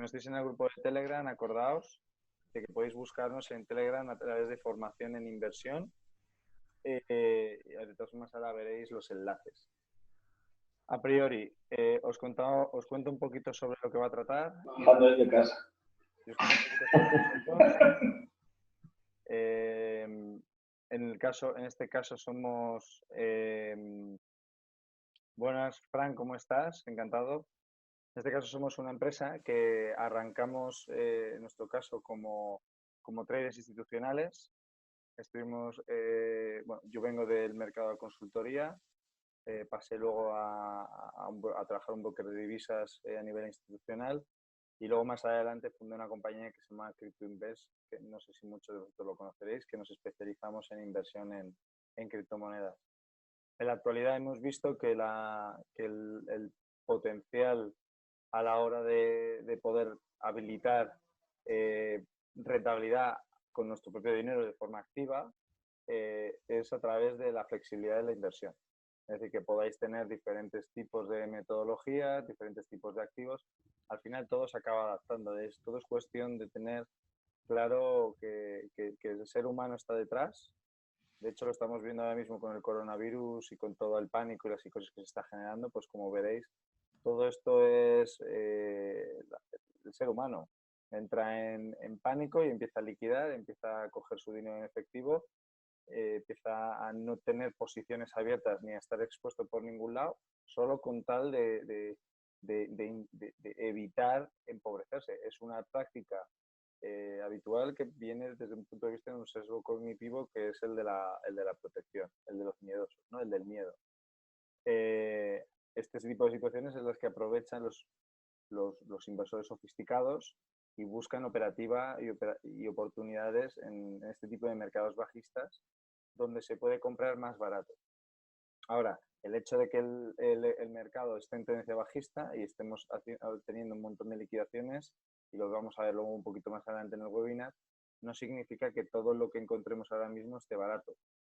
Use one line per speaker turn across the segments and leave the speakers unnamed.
no estéis en el grupo de Telegram, acordaos de que podéis buscarnos en Telegram a través de formación en inversión. De todas formas, ahora veréis los enlaces. A priori, os cuento un poquito sobre lo que va a tratar.
Trabajando desde casa.
Y os cuento un poquito sobre nosotros. En este caso somos... buenas, Fran, ¿cómo estás? Encantado. En este caso somos una empresa que arrancamos, en nuestro caso, como traders institucionales. Bueno, yo vengo del mercado de consultoría, pasé luego a trabajar un broker de divisas a nivel institucional y luego más adelante fundé una compañía que se llama CryptoInvest, que no sé si muchos de vosotros lo conoceréis, que nos especializamos en inversión en criptomonedas. En la actualidad hemos visto que el potencial a la hora de poder habilitar rentabilidad con nuestro propio dinero de forma activa es a través de la flexibilidad de la inversión. Es decir, que podáis tener diferentes tipos de metodologías, diferentes tipos de activos. Al final todo se acaba adaptando. Todo es cuestión de tener claro que el ser humano está detrás. De hecho, lo estamos viendo ahora mismo con el coronavirus y con todo el pánico y la psicosis que se está generando, pues como veréis, todo esto es el ser humano. Entra en pánico y empieza a liquidar, empieza a coger su dinero en efectivo, empieza a no tener posiciones abiertas ni a estar expuesto por ningún lado, solo con tal de evitar empobrecerse. Es una práctica habitual que viene desde un punto de vista de un sesgo cognitivo que es el de la protección, el de los miedosos, ¿no? El del miedo. Este tipo de situaciones es las que aprovechan los inversores sofisticados y buscan operativa y oportunidades en este tipo de mercados bajistas donde se puede comprar más barato. Ahora, el hecho de que el mercado esté en tendencia bajista y estemos teniendo un montón de liquidaciones, y lo vamos a ver luego un poquito más adelante en el webinar, no significa que todo lo que encontremos ahora mismo esté barato.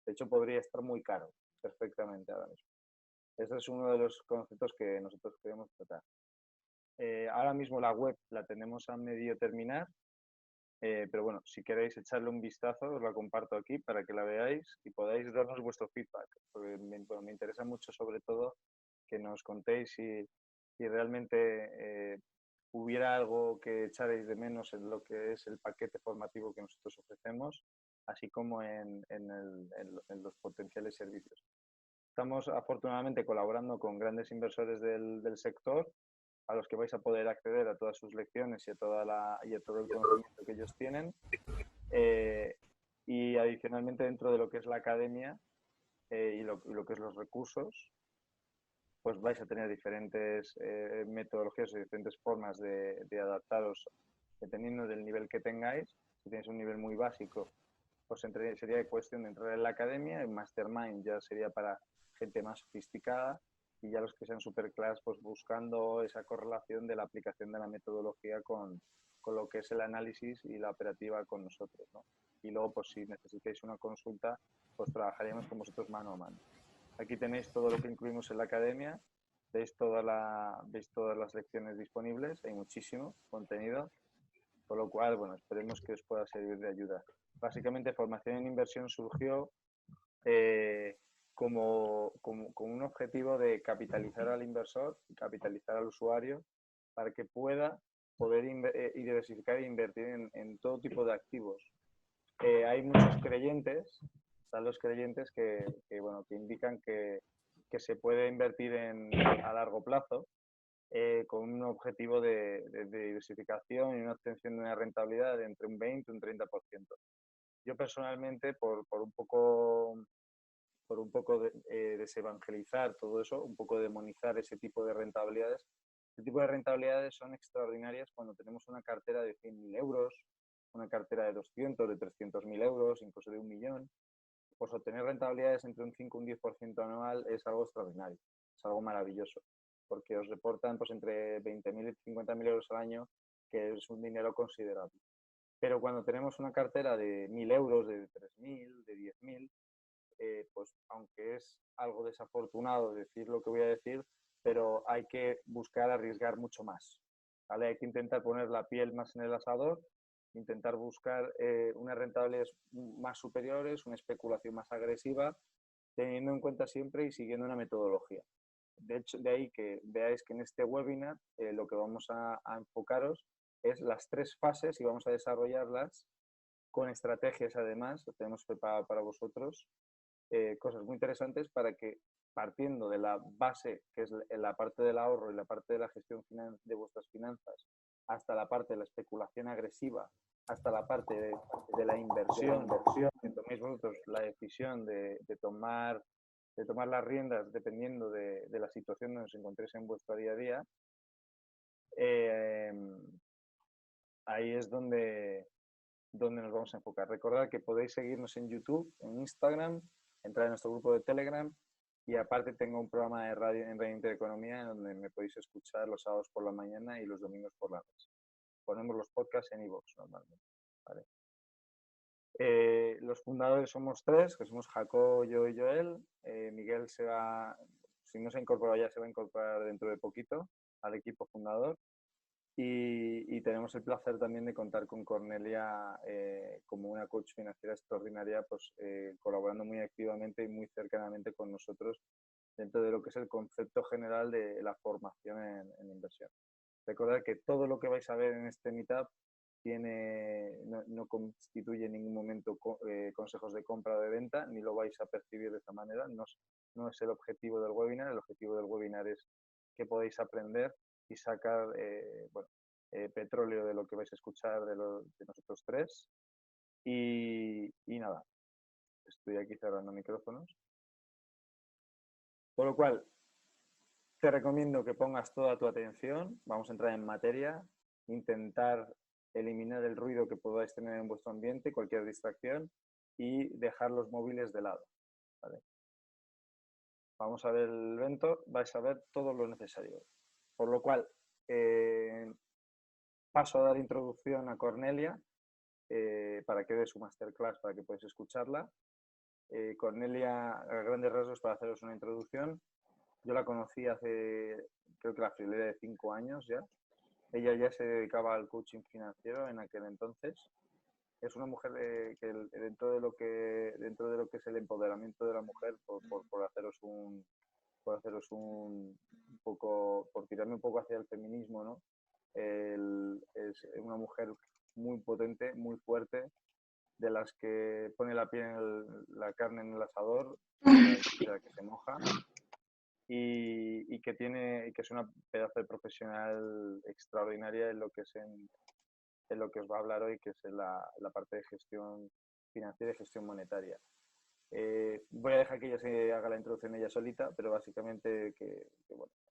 De hecho, podría estar muy caro perfectamente ahora mismo. Ese es uno de los conceptos que nosotros queremos tratar. Ahora mismo la web la tenemos a medio terminar, pero bueno, si queréis echarle un vistazo, os la comparto aquí para que la veáis y podáis darnos vuestro feedback. Porque me interesa mucho, sobre todo, que nos contéis si realmente hubiera algo que echarais de menos en lo que es el paquete formativo que nosotros ofrecemos, así como en los potenciales servicios. Estamos afortunadamente colaborando con grandes inversores del sector, a los que vais a poder acceder a todas sus lecciones y a todo el conocimiento que ellos tienen. Y adicionalmente dentro de lo que es la academia y lo que es los recursos, pues vais a tener diferentes metodologías y diferentes formas de adaptaros dependiendo del nivel que tengáis. Si tenéis un nivel muy básico, pues sería cuestión de entrar en la academia. El Mastermind ya sería para gente más sofisticada y ya los que sean superclass, pues buscando esa correlación de la aplicación de la metodología con lo que es el análisis y la operativa con nosotros, ¿no? Y luego, pues si necesitáis una consulta, pues trabajaríamos con vosotros mano a mano. Aquí tenéis todo lo que incluimos en la academia, veis todas las lecciones disponibles, hay muchísimo contenido, con lo cual, bueno, esperemos que os pueda servir de ayuda. Básicamente, formación en inversión surgió como un objetivo de capitalizar al inversor, capitalizar al usuario, para que pueda poder diversificar e invertir en todo tipo de activos. Hay muchos creyentes, están los creyentes que indican que se puede invertir a largo plazo con un objetivo de diversificación y una obtención de una rentabilidad de entre un 20 y un 30%. Yo personalmente, por un poco desevangelizar todo eso, un poco demonizar ese tipo de rentabilidades. Este tipo de rentabilidades son extraordinarias cuando tenemos una cartera de 100.000 euros, una cartera de 200, de 300.000 euros, incluso de 1.000.000. Pues obtener rentabilidades entre un 5 y un 10% anual es algo extraordinario, es algo maravilloso, porque os reportan pues entre 20.000 y 50.000 euros al año, que es un dinero considerable. Pero cuando tenemos una cartera de 1.000 euros, de 3.000, de 10.000, pues aunque es algo desafortunado decir lo que voy a decir, pero hay que buscar arriesgar mucho más. ¿vale? Hay que intentar poner la piel más en el asador, intentar buscar unas rentabilidades más superiores, una especulación más agresiva, teniendo en cuenta siempre y siguiendo una metodología. De hecho, de ahí que veáis que en este webinar lo que vamos a enfocaros es las 3 fases y vamos a desarrollarlas con estrategias. Además, lo tenemos preparado para vosotros, cosas muy interesantes para que, partiendo de la base, que es la parte del ahorro y la parte de la gestión de vuestras finanzas, hasta la parte de la especulación agresiva, hasta la parte de la inversión, que toméis vosotros la decisión de tomar las riendas dependiendo de la situación donde os encontréis en vuestro día a día. Ahí es donde nos vamos a enfocar. Recordad que podéis seguirnos en YouTube, en Instagram, entrar en nuestro grupo de Telegram, y aparte tengo un programa de radio en Radio Intereconomía en donde me podéis escuchar los sábados por la mañana y los domingos por la noche. Ponemos los podcasts en iVoox normalmente, ¿vale? Los fundadores somos 3, que somos Jacob, yo y Joel. Miguel si no se ha incorporado ya, se va a incorporar dentro de poquito al equipo fundador. Y tenemos el placer también de contar con Cornelia como una coach financiera extraordinaria, pues colaborando muy activamente y muy cercanamente con nosotros dentro de lo que es el concepto general de la formación en inversión. Recordad que todo lo que vais a ver en este meetup no constituye en ningún momento consejos de compra o de venta, ni lo vais a percibir de esta manera. No es el objetivo del webinar. El objetivo del webinar es que podéis aprender y sacar petróleo de lo que vais a escuchar de nosotros 3. Y nada, estoy aquí cerrando micrófonos. Por lo cual, te recomiendo que pongas toda tu atención. Vamos a entrar en materia, intentar eliminar el ruido que podáis tener en vuestro ambiente, cualquier distracción, y dejar los móviles de lado, ¿vale? Vamos a ver el evento, vais a ver todo lo necesario. Por lo cual, paso a dar introducción a Cornelia para que dé su masterclass, para que podáis escucharla. Cornelia, a grandes rasgos, para haceros una introducción, yo la conocí hace, creo que la friolera de 5 años ya. Ella ya se dedicaba al coaching financiero en aquel entonces. Es una mujer que dentro de lo que es el empoderamiento de la mujer, por haceros un poco, por tirarme un poco hacia el feminismo, ¿no? Es una mujer muy potente, muy fuerte, de las que pone la carne en el asador, de la que se moja, y que es una pedazo de profesional extraordinaria en lo que os va a hablar hoy, que es la parte de gestión financiera y gestión monetaria. Voy a dejar que ella se haga la introducción ella solita, pero básicamente que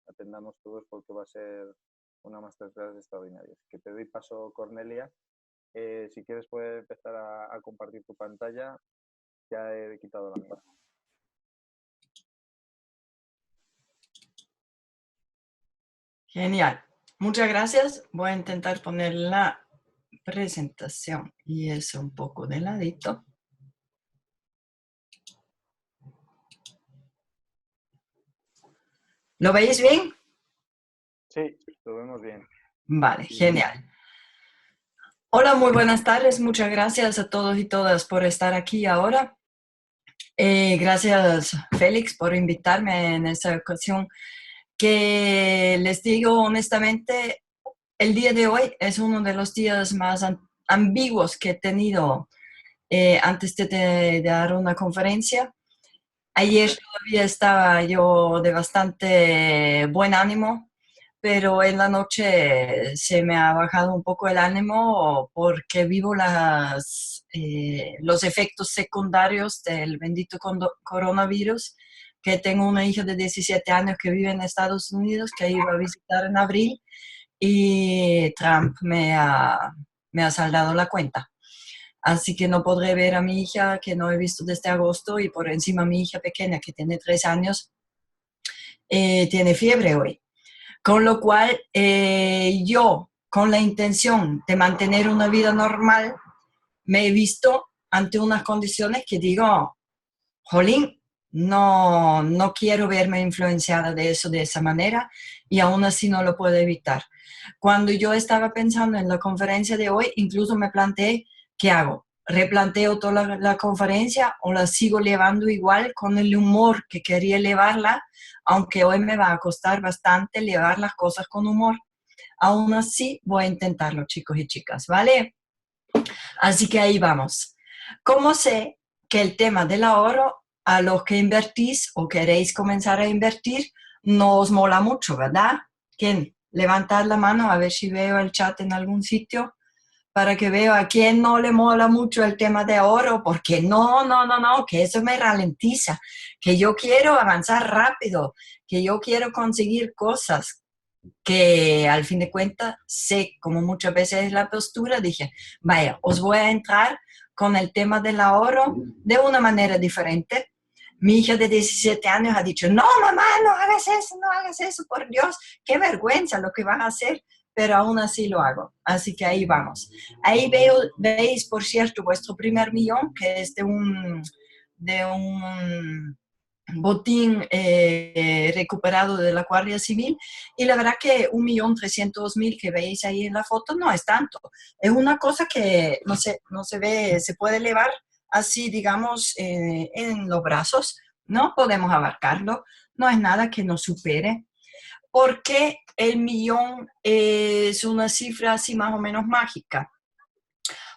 atendamos todos, porque va a ser una masterclass extraordinaria. Así que te doy paso, Cornelia. Si quieres puedes empezar a compartir tu pantalla. Ya he quitado la mía.
Genial. Muchas gracias. Voy a intentar poner la presentación y eso un poco de ladito. ¿Lo veis bien?
Sí, lo vemos bien.
Vale, genial. Hola, muy buenas tardes. Muchas gracias a todos y todas por estar aquí ahora. Gracias, Félix, por invitarme en esta ocasión, que les digo honestamente, el día de hoy es uno de los días más ambiguos que he tenido antes de dar una conferencia. Ayer todavía estaba yo de bastante buen ánimo, pero en la noche se me ha bajado un poco el ánimo porque vivo los efectos secundarios del bendito coronavirus, que tengo una hija de 17 años que vive en Estados Unidos, que iba a visitar en abril, y Trump me ha saldado la cuenta. Así que no podré ver a mi hija, que no he visto desde agosto, y por encima mi hija pequeña, que tiene 3 años, tiene fiebre hoy. Con lo cual, yo, con la intención de mantener una vida normal, me he visto ante unas condiciones que digo, jolín, no quiero verme influenciada de eso de esa manera y aún así no lo puedo evitar. Cuando yo estaba pensando en la conferencia de hoy, incluso me planteé, ¿qué hago? ¿Replanteo toda la conferencia o la sigo llevando igual con el humor que quería llevarla? Aunque hoy me va a costar bastante llevar las cosas con humor. Aún así, voy a intentarlo, chicos y chicas, ¿vale? Así que ahí vamos. ¿Cómo sé que el tema del ahorro a los que invertís o queréis comenzar a invertir no os mola mucho, verdad? ¿Quién? Levantad la mano a ver si veo el chat en algún sitio para que vea a quién no le mola mucho el tema de ahorro, porque no, que eso me ralentiza, que yo quiero avanzar rápido, que yo quiero conseguir cosas, que al fin de cuentas sé, como muchas veces es la postura, dije, vaya, os voy a entrar con el tema del ahorro de una manera diferente. Mi hija de 17 años ha dicho, no, mamá, no hagas eso, por Dios, qué vergüenza lo que vas a hacer, pero aún así lo hago. Así que ahí vamos. Ahí veis, por cierto, vuestro primer millón, que es de un botín recuperado de la Guardia Civil, y la verdad que 1.300.000 que veis ahí en la foto no es tanto. Es una cosa que no se ve, se puede elevar así, digamos, en los brazos, no podemos abarcarlo, no es nada que nos supere. ¿Por qué el millón es una cifra así más o menos mágica?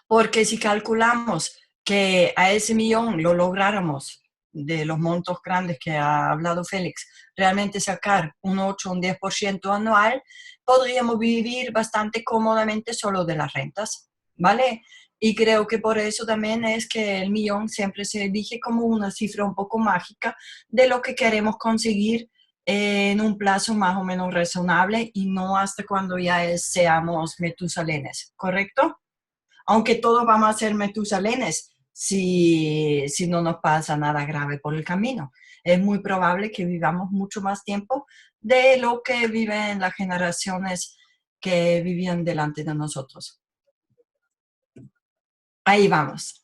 Porque si calculamos que a ese millón lo lográramos de los montos grandes que ha hablado Félix, realmente sacar un 8 o un 10% anual, podríamos vivir bastante cómodamente solo de las rentas, ¿vale? Y creo que por eso también es que el millón siempre se elige como una cifra un poco mágica de lo que queremos conseguir en un plazo más o menos razonable y no hasta cuando ya seamos metusalenes, ¿correcto? Aunque todos vamos a ser metusalenes si no nos pasa nada grave por el camino. Es muy probable que vivamos mucho más tiempo de lo que viven las generaciones que vivían delante de nosotros. Ahí vamos.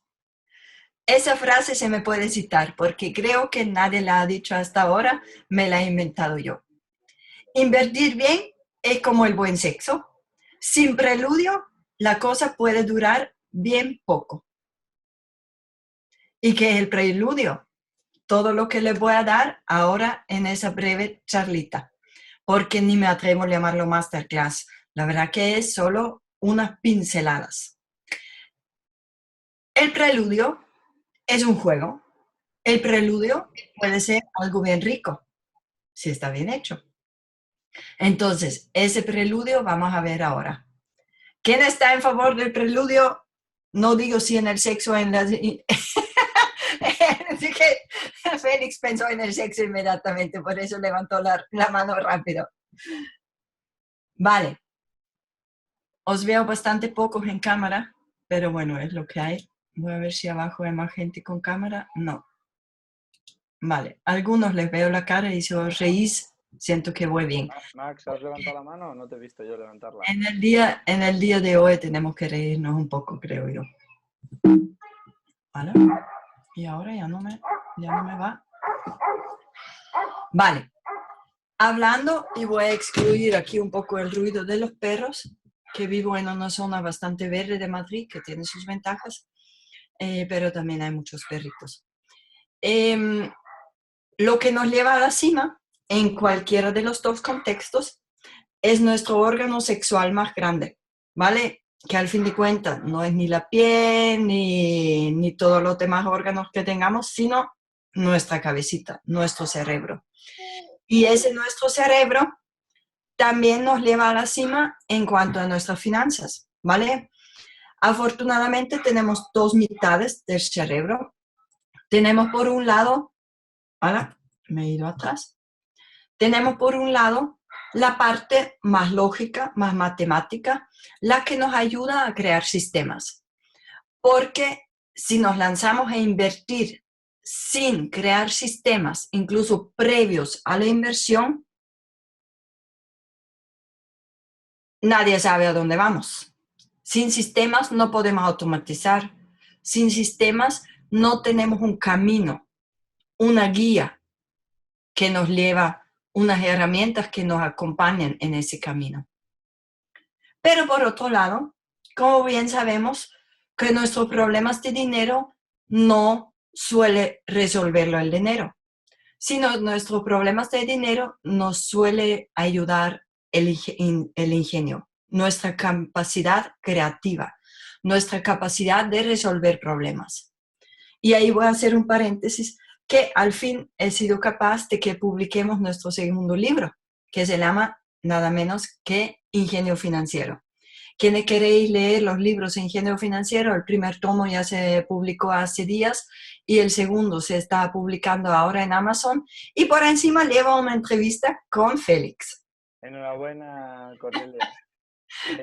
Esa frase se me puede citar porque creo que nadie la ha dicho hasta ahora, me la he inventado yo. Invertir bien es como el buen sexo. Sin preludio, la cosa puede durar bien poco. ¿Y qué es el preludio? Todo lo que les voy a dar ahora en esa breve charlita, porque ni me atrevo a llamarlo masterclass. La verdad que es solo unas pinceladas. El preludio es un juego. El preludio puede ser algo bien rico, si está bien hecho. Entonces, ese preludio vamos a ver ahora. ¿Quién está en favor del preludio? No digo si en el sexo, en la... Así que Félix pensó en el sexo inmediatamente, por eso levantó la mano rápido. Vale. Os veo bastante pocos en cámara, pero bueno, es lo que hay. Voy a ver si abajo hay más gente con cámara. No. Vale. Algunos les veo la cara y si os reís, siento que voy bien.
Max, ¿has levantado la mano o no te he visto yo levantarla?
En el día de hoy tenemos que reírnos un poco, creo yo. ¿Vale? Y ahora ya no me va. Vale. Hablando, y voy a excluir aquí un poco el ruido de los perros, que vivo en una zona bastante verde de Madrid, que tiene sus ventajas, pero también hay muchos perritos. Lo que nos lleva a la cima, en cualquiera de los dos contextos, es nuestro órgano sexual más grande, ¿vale? Que al fin de cuentas no es ni la piel ni todos los demás órganos que tengamos, sino nuestra cabecita, nuestro cerebro. Y ese nuestro cerebro también nos lleva a la cima en cuanto a nuestras finanzas, ¿vale? Afortunadamente tenemos dos mitades del cerebro. Tenemos por un lado, ahora me he ido atrás, tenemos por un lado la parte más lógica, más matemática, la que nos ayuda a crear sistemas. Porque si nos lanzamos a invertir sin crear sistemas, incluso previos a la inversión, nadie sabe a dónde vamos. Sin sistemas no podemos automatizar. Sin sistemas no tenemos un camino una guía que nos lleva, unas herramientas que nos acompañan en ese camino. Pero por otro lado, como bien sabemos, que nuestros problemas de dinero no suele resolverlo el dinero, sino nuestros problemas de dinero nos suele ayudar el ingenio, nuestra capacidad creativa, nuestra capacidad de resolver problemas. Y ahí voy a hacer un paréntesis, que al fin he sido capaz de que publiquemos nuestro segundo libro, que se llama nada menos que Ingenio Financiero. Quienes queréis leer los libros de Ingenio Financiero, el primer tomo ya se publicó hace días y el segundo se está publicando ahora en Amazon. Y por encima lleva una entrevista con Félix.
Enhorabuena, Cornelia.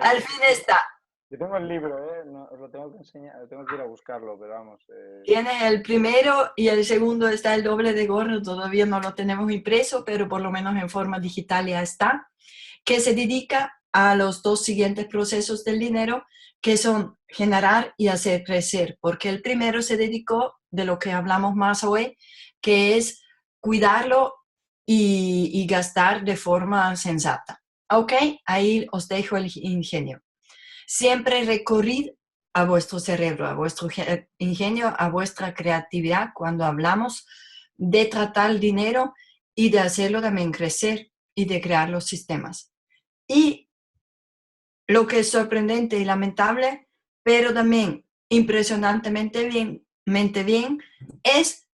Al fin está.
Yo tengo el libro, no, os lo tengo que enseñar, tengo que ir a buscarlo, pero vamos.
Tienes el primero y el segundo está el doble de gorro, todavía no lo tenemos impreso, pero por lo menos en forma digital ya está, que se dedica a los dos siguientes procesos del dinero, que son generar y hacer crecer, porque el primero se dedicó de lo que hablamos más hoy, que es cuidarlo y gastar de forma sensata. Ok, ahí os dejo el ingenio. Siempre recurrid a vuestro cerebro, a vuestro ingenio, a vuestra creatividad cuando hablamos de tratar el dinero y de hacerlo también crecer y de crear los sistemas. Y lo que es sorprendente y lamentable, pero también impresionantemente bien, es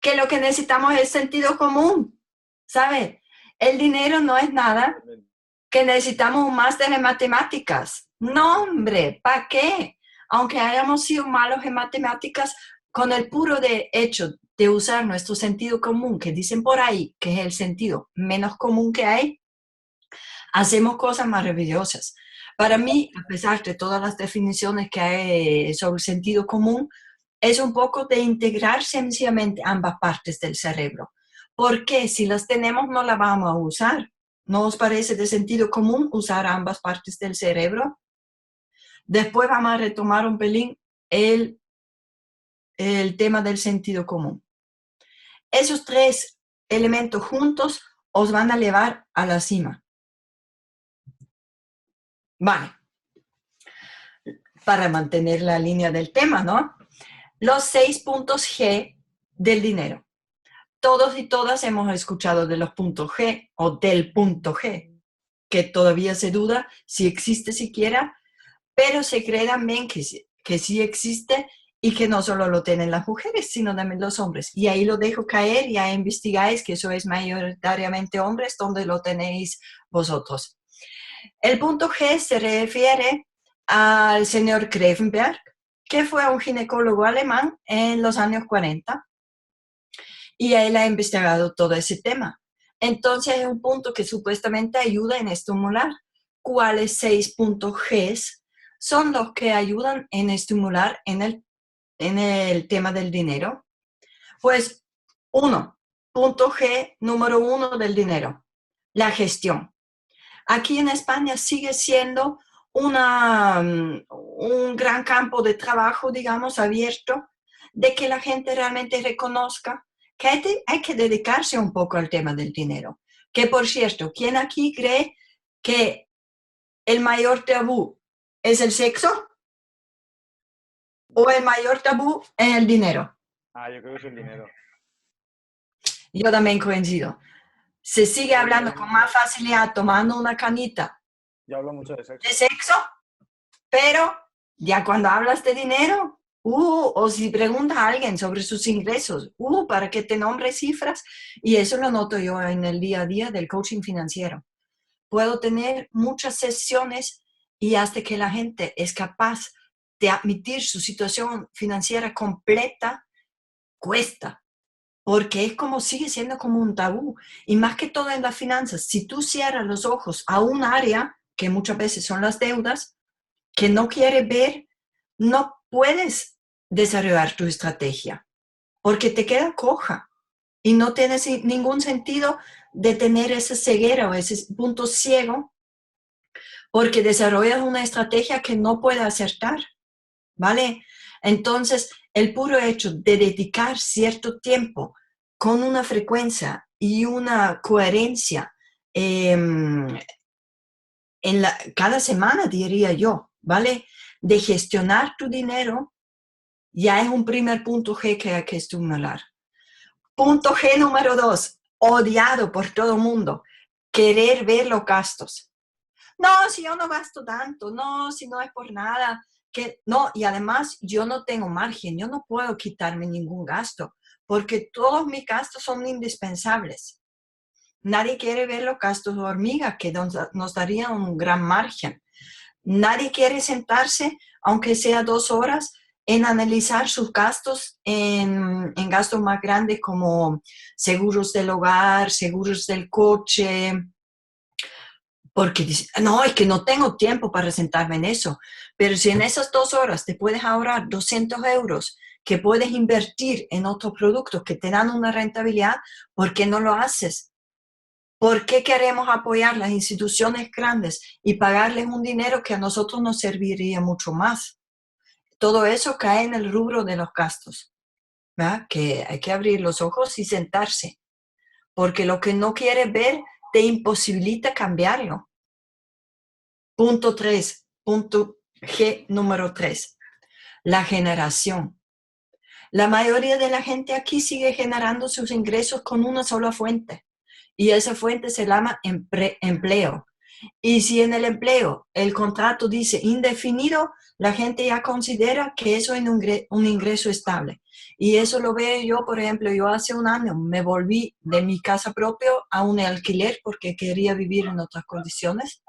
que lo que necesitamos es sentido común, ¿sabe? El dinero no es nada que necesitamos un máster en matemáticas. No, hombre, ¿para qué? Aunque hayamos sido malos en matemáticas, con el puro hecho de usar nuestro sentido común, que dicen por ahí que es el sentido menos común que hay, hacemos cosas maravillosas. Para mí, a pesar de todas las definiciones que hay sobre el sentido común, es un poco de integrar sencillamente ambas partes del cerebro. Porque si las tenemos, no las vamos a usar. ¿No os parece de sentido común usar ambas partes del cerebro? Después vamos a retomar un pelín el tema del sentido común. Esos tres elementos juntos os van a llevar a la cima. Vale. Para mantener la línea del tema, ¿no? Los 6 puntos G del dinero. Todos y todas hemos escuchado de los puntos G o del punto G, que todavía se duda si existe siquiera, pero se cree también que sí existe y que no solo lo tienen las mujeres, sino también los hombres. Y ahí lo dejo caer, ya investigáis que eso es mayoritariamente hombres, donde lo tenéis vosotros. El punto G se refiere al señor Grevenberg, que fue un ginecólogo alemán en los años 40 y él ha investigado todo ese tema. Entonces es un punto que supuestamente ayuda en estimular. ¿Cuáles 6 puntos G son los que ayudan en estimular en el tema del dinero? Pues punto G número 1 del dinero, la gestión. Aquí en España sigue siendo un gran campo de trabajo, digamos, abierto, de que la gente realmente reconozca que hay que dedicarse un poco al tema del dinero. Que, por cierto, ¿quién aquí cree que el mayor tabú es el sexo? ¿O el mayor tabú es el dinero?
Yo creo que es el dinero.
Yo también coincido. Se sigue hablando con más facilidad tomando una canita
Yo hablo mucho de sexo.
De sexo, pero ya cuando hablas de dinero, o si pregunta a alguien sobre sus ingresos, para que te nombre cifras, y eso lo noto yo en el día a día del coaching financiero. Puedo tener muchas sesiones y hasta que la gente es capaz de admitir su situación financiera completa, cuesta. Porque es como, sigue siendo como un tabú. Y más que todo en las finanzas, si tú cierras los ojos a un área, que muchas veces son las deudas, que no quieres ver, no puedes desarrollar tu estrategia, porque te queda coja y no tienes ningún sentido de tener esa ceguera o ese punto ciego, porque desarrollas una estrategia que no puede acertar, ¿vale? Entonces, el puro hecho de dedicar cierto tiempo con una frecuencia y una coherencia cada semana, diría yo, ¿vale? De gestionar tu dinero, ya es un primer punto G que hay que estimular. Punto G número 2, odiado por todo el mundo, querer ver los gastos. No, si yo no gasto tanto, no, si no es por nada, que no, y además yo no tengo margen, yo no puedo quitarme ningún gasto, porque todos mis gastos son indispensables. Nadie quiere ver los gastos de hormiga, que nos darían un gran margen. Nadie quiere sentarse, aunque sea 2 horas, en analizar sus gastos en gastos más grandes como seguros del hogar, seguros del coche, porque dice, no, es que no tengo tiempo para sentarme en eso. Pero si en esas 2 horas te puedes ahorrar 200 euros que puedes invertir en otros productos que te dan una rentabilidad, ¿por qué no lo haces? ¿Por qué queremos apoyar las instituciones grandes y pagarles un dinero que a nosotros nos serviría mucho más? Todo eso cae en el rubro de los gastos, ¿verdad? Que hay que abrir los ojos y sentarse, porque lo que no quieres ver te imposibilita cambiarlo. Punto 3, punto G número 3, la generación. La mayoría de la gente aquí sigue generando sus ingresos con una sola fuente y esa fuente se llama empleo. Y si en el empleo el contrato dice indefinido, la gente ya considera que eso es un ingreso estable. Y eso lo veo yo, por ejemplo, yo hace un año me volví de mi casa propia a un alquiler porque quería vivir en otras condiciones.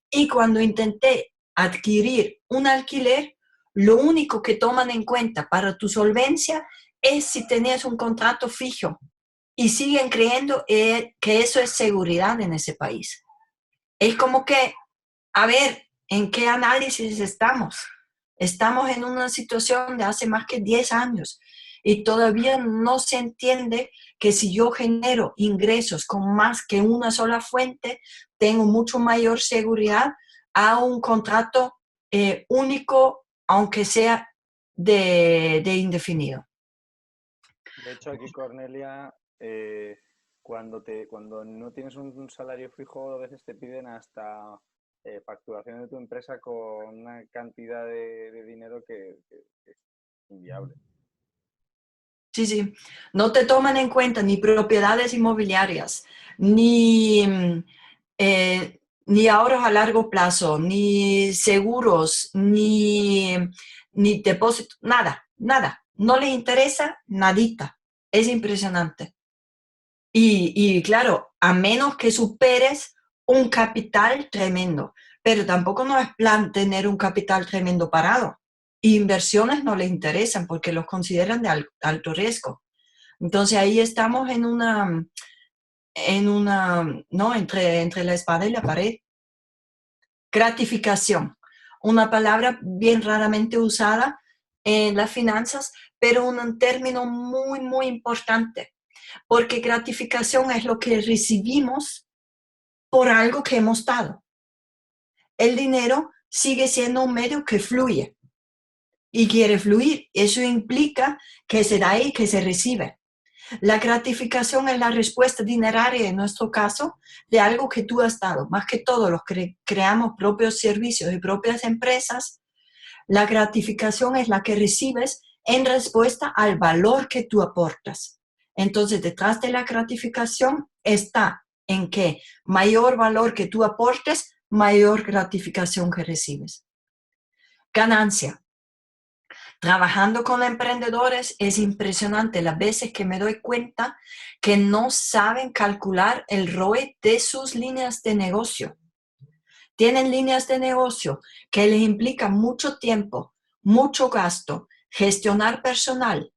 Y cuando intenté adquirir un alquiler, lo único que toman en cuenta para tu solvencia es si tenías un contrato fijo. Y siguen creyendo que eso es seguridad en ese país. Es como que, a ver, ¿en qué análisis estamos? Estamos en una situación de hace más que 10 años y todavía no se entiende que si yo genero ingresos con más que una sola fuente, tengo mucho mayor seguridad a un contrato único, aunque sea de indefinido.
De hecho, aquí, Cornelia, cuando no tienes un salario fijo, a veces te piden hasta facturación de tu empresa con una cantidad de dinero que es inviable.
Sí, sí. No te toman en cuenta ni propiedades inmobiliarias, ni, ni ahorros a largo plazo, ni seguros, ni depósitos, nada, nada. No les interesa nadita. Es impresionante. Y claro, a menos que superes un capital tremendo, pero tampoco no es plan tener un capital tremendo parado. Inversiones no les interesan porque los consideran de alto riesgo. Entonces ahí estamos no, entre la espada y la pared. Gratificación, una palabra bien raramente usada en las finanzas, pero un término muy, muy importante, porque gratificación es lo que recibimos por algo que hemos dado. El dinero sigue siendo un medio que fluye y quiere fluir. Eso implica que se da y que se recibe. La gratificación es la respuesta dineraria, en nuestro caso, de algo que tú has dado. Más que todo, los que creamos propios servicios y propias empresas, la gratificación es la que recibes en respuesta al valor que tú aportas. Entonces, detrás de la gratificación está en que mayor valor que tú aportes, mayor gratificación que recibes. Ganancia. Trabajando con emprendedores es impresionante las veces que me doy cuenta que no saben calcular el ROE de sus líneas de negocio. Tienen líneas de negocio que les implican mucho tiempo, mucho gasto, gestionar personal,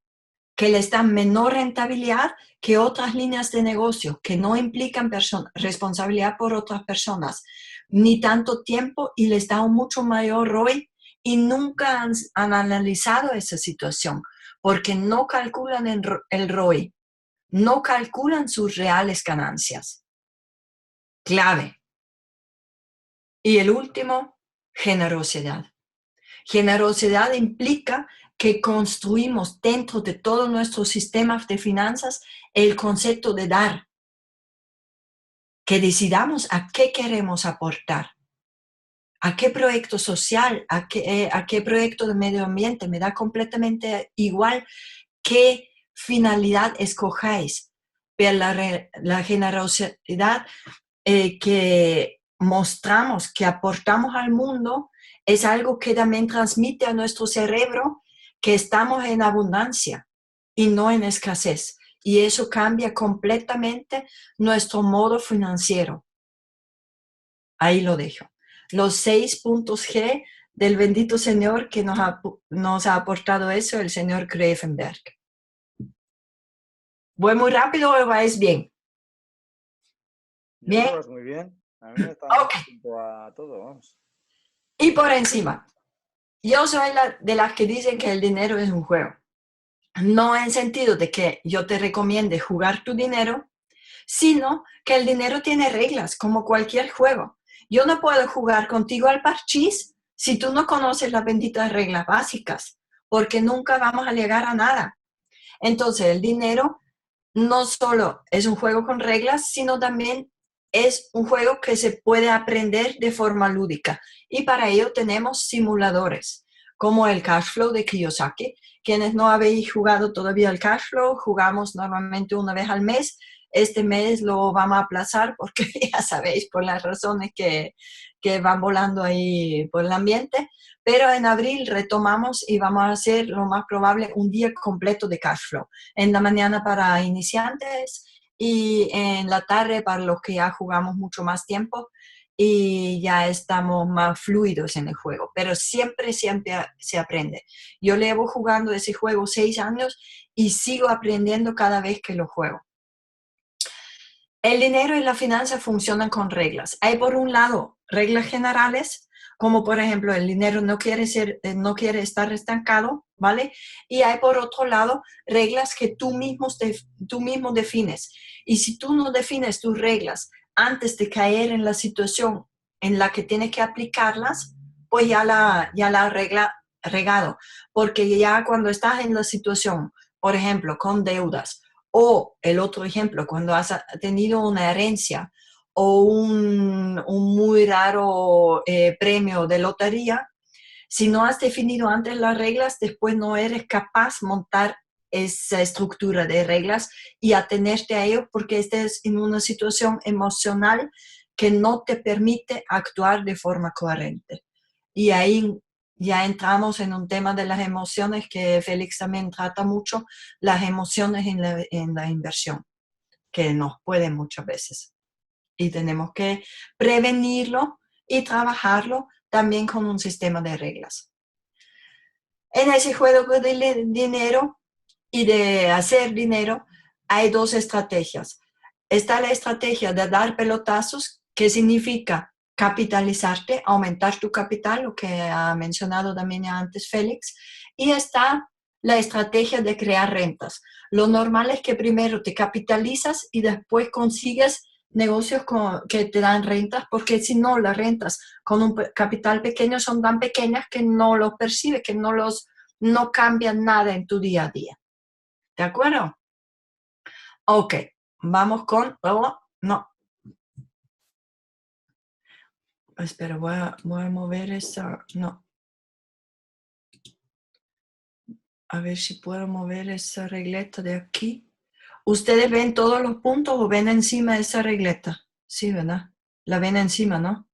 que les dan menor rentabilidad que otras líneas de negocio que no implican responsabilidad por otras personas, ni tanto tiempo y les da un mucho mayor ROI y nunca han analizado esa situación porque no calculan el ROI, no calculan sus reales ganancias. Clave. Y el último, generosidad. Generosidad implica que construimos dentro de todo nuestro sistema de finanzas el concepto de dar. Que decidamos a qué queremos aportar. ¿A qué proyecto social? ¿A qué proyecto de medio ambiente? Me da completamente igual qué finalidad escojáis. Pero la generosidad que mostramos, que aportamos al mundo, es algo que también transmite a nuestro cerebro que estamos en abundancia y no en escasez. Y eso cambia completamente nuestro modo financiero. Ahí lo dejo. Los 6 puntos G del bendito Señor que nos ha aportado eso, el señor Greifenberg. ¿Voy muy rápido o vais bien?
¿Bien? Pues muy bien. A mí me está dando tiempo a todo, vamos.
Y por encima, yo soy de las que dicen que el dinero es un juego. No en sentido de que yo te recomiende jugar tu dinero, sino que el dinero tiene reglas, como cualquier juego. Yo no puedo jugar contigo al parchís si tú no conoces las benditas reglas básicas, porque nunca vamos a llegar a nada. Entonces, el dinero no solo es un juego con reglas, sino también es un juego que se puede aprender de forma lúdica. Y para ello tenemos simuladores, como el Cash Flow de Kiyosaki. Quienes no habéis jugado todavía el Cash Flow, jugamos normalmente una vez al mes. Este mes lo vamos a aplazar porque ya sabéis, por las razones que van volando ahí por el ambiente. Pero en abril retomamos y vamos a hacer lo más probable un día completo de Cash Flow. En la mañana para iniciantes y en la tarde para los que ya jugamos mucho más tiempo y ya estamos más fluidos en el juego. Pero siempre se aprende. Yo llevo jugando ese juego 6 años y sigo aprendiendo cada vez que lo juego. El dinero y la finanza funcionan con reglas. Hay por un lado reglas generales, como por ejemplo el dinero no quiere estar estancado, ¿vale? Y hay por otro lado reglas que tú mismo defines. Y si tú no defines tus reglas antes de caer en la situación en la que tienes que aplicarlas, pues ya la regla regado. Porque ya cuando estás en la situación, por ejemplo, con deudas, o el otro ejemplo, cuando has tenido una herencia o un muy raro premio de lotería, si no has definido antes las reglas, después no eres capaz de montar esa estructura de reglas y atenerte a ello porque estés en una situación emocional que no te permite actuar de forma coherente. Y ahí ya entramos en un tema de las emociones que Félix también trata mucho, las emociones en la inversión, que nos pueden muchas veces. Y tenemos que prevenirlo y trabajarlo también con un sistema de reglas. En ese juego de dinero y de hacer dinero hay 2 estrategias. Está la estrategia de dar pelotazos, que significa capitalizarte, aumentar tu capital, lo que ha mencionado también antes Félix, y está la estrategia de crear rentas. Lo normal es que primero te capitalizas y después consigues negocios que te dan rentas, porque si no, las rentas con un capital pequeño son tan pequeñas que no los percibes, que no cambian nada en tu día a día. ¿De acuerdo? Ok, vamos con... Oh, no. Espera, voy a mover esa... No. A ver si puedo mover esa regleta de aquí. ¿Ustedes ven todos los puntos o ven encima esa regleta? Sí, ¿verdad? La ven encima, ¿no?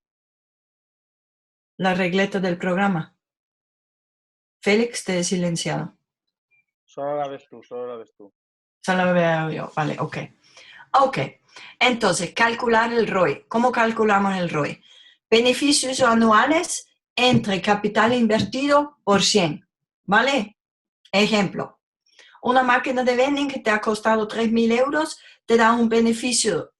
La regleta del programa. Félix, te he silenciado.
Solo la ves tú, solo la ves tú.
Solo la veo yo, vale, ok. Ok, entonces, calcular el ROI. ¿Cómo calculamos el ROI? Beneficios anuales entre capital invertido por 100, ¿vale? Ejemplo, una máquina de vending que te ha costado 3.000 euros te da un beneficio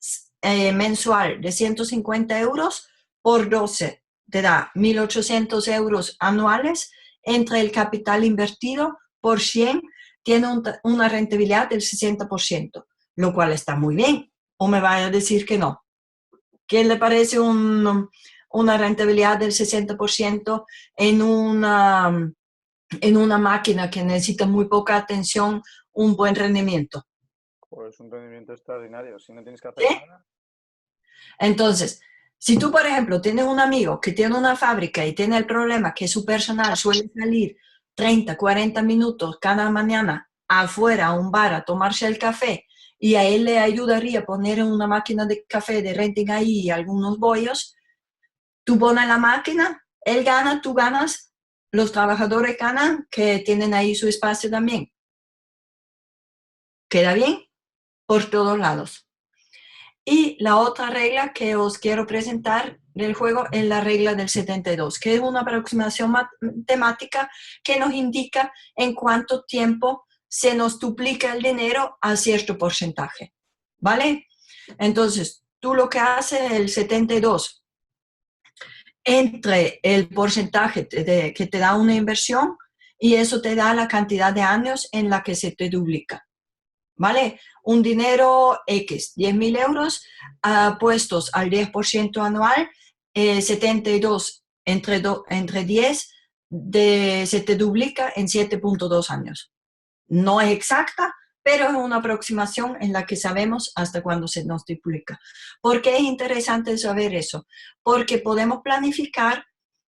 mensual de 150 euros por 12. Te da 1.800 euros anuales entre el capital invertido por 100. Tiene una rentabilidad del 60%, lo cual está muy bien. ¿O me vaya a decir que no? ¿Quién le parece una rentabilidad del 60% en una en una máquina que necesita muy poca atención un buen rendimiento.
Pues un rendimiento extraordinario. Si no tienes que hacer
¿Sí?
nada.
Entonces, si tú, por ejemplo, tienes un amigo que tiene una fábrica y tiene el problema que su personal suele salir 30, 40 minutos cada mañana afuera a un bar a tomarse el café y a él le ayudaría poner una máquina de café de renting ahí y algunos bollos, tú pones la máquina, él gana, tú ganas, los trabajadores ganan que tienen ahí su espacio también. ¿Queda bien? Por todos lados. Y la otra regla que os quiero presentar del juego es la regla del 72, que es una aproximación matemática que nos indica en cuánto tiempo se nos duplica el dinero a cierto porcentaje. ¿Vale? Entonces, tú lo que haces es el 72 entre el porcentaje que te da una inversión y eso te da la cantidad de años en la que se te duplica. ¿Vale? Un dinero X, 10.000 euros, puestos al 10% anual, 72 entre 10 se te duplica en 7.2 años. No es exacta, pero es una aproximación en la que sabemos hasta cuándo se nos duplica. ¿Por qué es interesante saber eso? Porque podemos planificar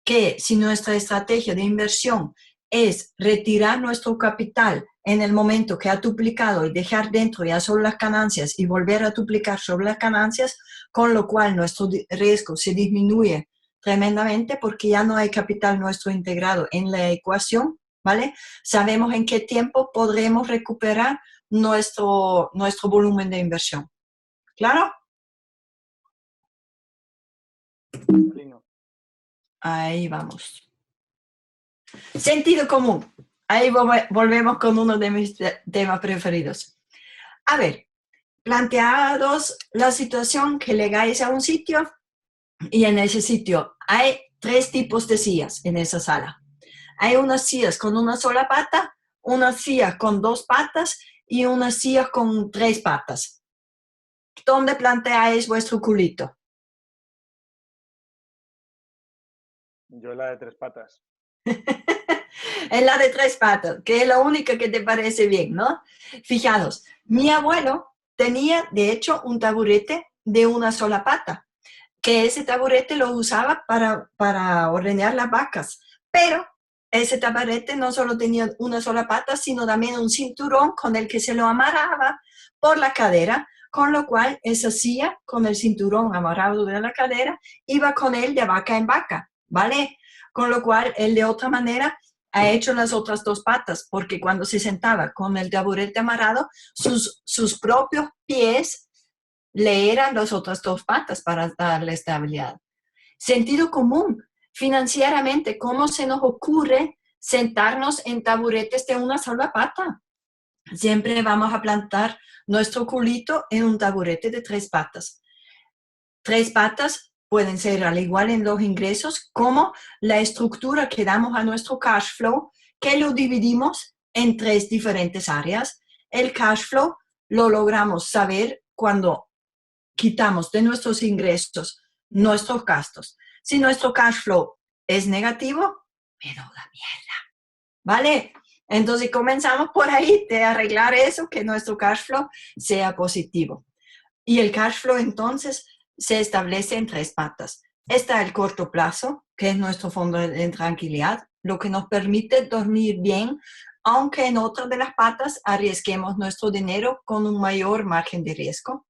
que si nuestra estrategia de inversión es retirar nuestro capital en el momento que ha duplicado y dejar dentro ya solo las ganancias y volver a duplicar sobre las ganancias, con lo cual nuestro riesgo se disminuye tremendamente porque ya no hay capital nuestro integrado en la ecuación, ¿vale? Sabemos en qué tiempo podremos recuperar nuestro volumen de inversión. ¿Claro? Ahí vamos. Sentido común. Ahí volvemos con uno de mis temas preferidos. A ver, planteados la situación que llegáis a un sitio y en ese sitio hay 3 tipos de sillas en esa sala. Hay unas sillas con una sola pata, unas sillas con 2 patas y unas sillas con 3 patas. ¿Dónde planteáis vuestro culito?
Yo la de 3 patas.
En la de 3 patas, que es la única que te parece bien, ¿no? Fijaros, mi abuelo tenía, de hecho, un taburete de una sola pata, que ese taburete lo usaba para ordeñar las vacas, pero ese taburete no solo tenía una sola pata, sino también un cinturón con el que se lo amarraba por la cadera, con lo cual esa silla con el cinturón amarrado de la cadera iba con él de vaca en vaca, ¿vale? Con lo cual él de otra manera ha hecho las otras 2 patas, porque cuando se sentaba con el taburete amarrado, sus propios pies le eran las otras 2 patas para darle estabilidad. Sentido común, financieramente, ¿cómo se nos ocurre sentarnos en taburetes de una sola pata? Siempre vamos a plantar nuestro culito en un taburete de 3 patas. 3 patas pueden ser al igual en los ingresos como la estructura que damos a nuestro cash flow, que lo dividimos en 3 diferentes áreas. El cash flow lo logramos saber cuando quitamos de nuestros ingresos nuestros gastos. Si nuestro cash flow es negativo, me da la mierda, ¿vale? Entonces comenzamos por ahí de arreglar eso, que nuestro cash flow sea positivo. Y el cash flow entonces se establece en 3 patas. Está el corto plazo, que es nuestro fondo de tranquilidad, lo que nos permite dormir bien, aunque en otra de las patas arriesguemos nuestro dinero con un mayor margen de riesgo.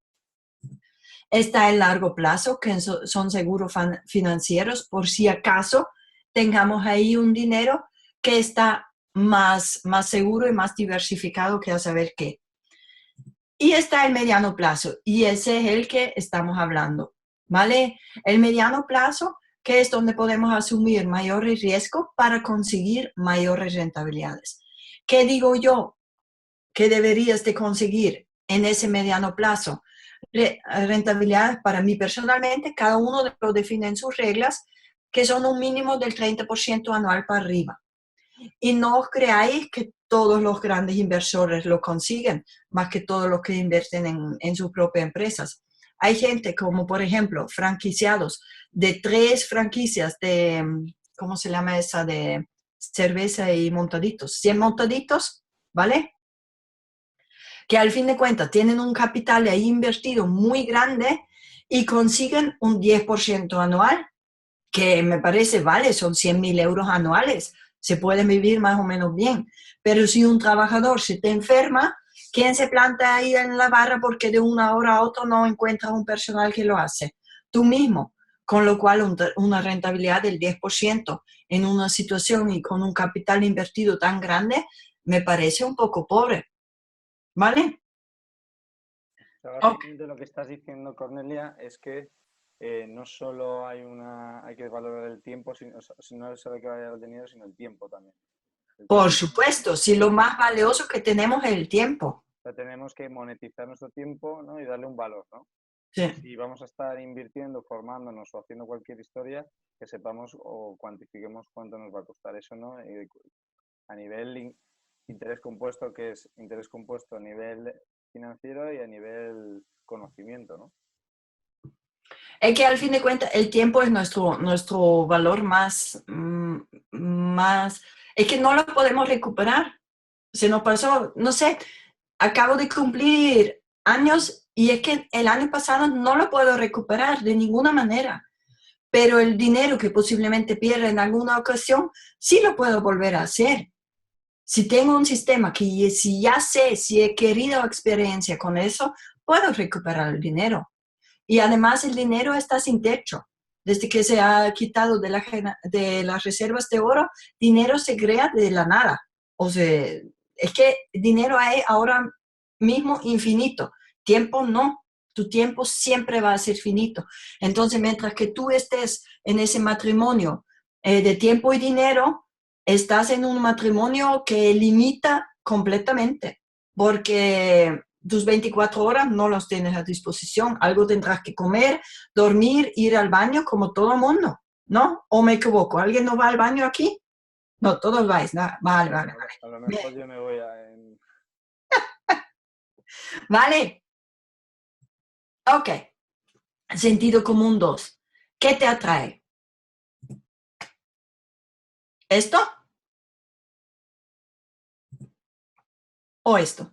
Está el largo plazo, que son seguros financieros, por si acaso tengamos ahí un dinero que está más seguro y más diversificado que a saber qué. Y está el mediano plazo, y ese es el que estamos hablando, ¿vale? El mediano plazo, que es donde podemos asumir mayor riesgo para conseguir mayores rentabilidades. ¿Qué digo yo que deberías de conseguir en ese mediano plazo? Rentabilidades para mí personalmente, cada uno lo define en sus reglas, que son un mínimo del 30% anual para arriba. Y no os creáis que todos los grandes inversores lo consiguen, más que todos los que invierten en sus propias empresas. Hay gente como, por ejemplo, franquiciados de 3 franquicias de, ¿cómo se llama esa? De cerveza y montaditos. 100 montaditos, ¿vale? Que al fin de cuentas tienen un capital ahí invertido muy grande y consiguen un 10% anual, que me parece, vale, son 100.000 euros anuales, se pueden vivir más o menos bien. Pero si un trabajador se te enferma, ¿quién se planta ahí en la barra porque de una hora a otra no encuentras un personal que lo hace? Tú mismo. Con lo cual, una rentabilidad del 10% en una situación y con un capital invertido tan grande, me parece un poco pobre. ¿Vale?
Básicamente lo que estás diciendo, Cornelia, es que no solo hay que valorar el tiempo, sino no solo hay que valorar el dinero, sino el tiempo también.
Por supuesto, si lo más valioso que tenemos es el tiempo.
O sea, tenemos que monetizar nuestro tiempo, ¿no? Y darle un valor, ¿no?
Sí.
Si vamos a estar invirtiendo, formándonos o haciendo cualquier historia, que sepamos o cuantifiquemos cuánto nos va a costar eso, ¿no? A nivel interés compuesto, que es interés compuesto a nivel financiero y a nivel conocimiento, ¿no?
Es que al fin de cuentas el tiempo es nuestro valor más, es que no lo podemos recuperar. Se nos pasó, no sé, acabo de cumplir años y es que el año pasado no lo puedo recuperar de ninguna manera. Pero el dinero que posiblemente pierda en alguna ocasión, sí lo puedo volver a hacer. Si tengo un sistema que si ya sé, si he querido experiencia con eso, puedo recuperar el dinero. Y además el dinero está sin techo. Desde que se ha quitado de las reservas de oro, dinero se crea de la nada. O sea, es que dinero hay ahora mismo infinito. Tiempo no. Tu tiempo siempre va a ser finito. Entonces, mientras que tú estés en ese matrimonio de tiempo y dinero, estás en un matrimonio que limita completamente. Porque tus 24 horas no los tienes a disposición. Algo tendrás que comer, dormir, ir al baño como todo el mundo, ¿no? ¿O me equivoco? ¿Alguien no va al baño aquí? No, todos vais. Vale, vale, vale.
A lo mejor
Bien.
yo me voy
Vale. Ok. Sentido común 2. ¿Qué te atrae? ¿Esto? ¿O esto?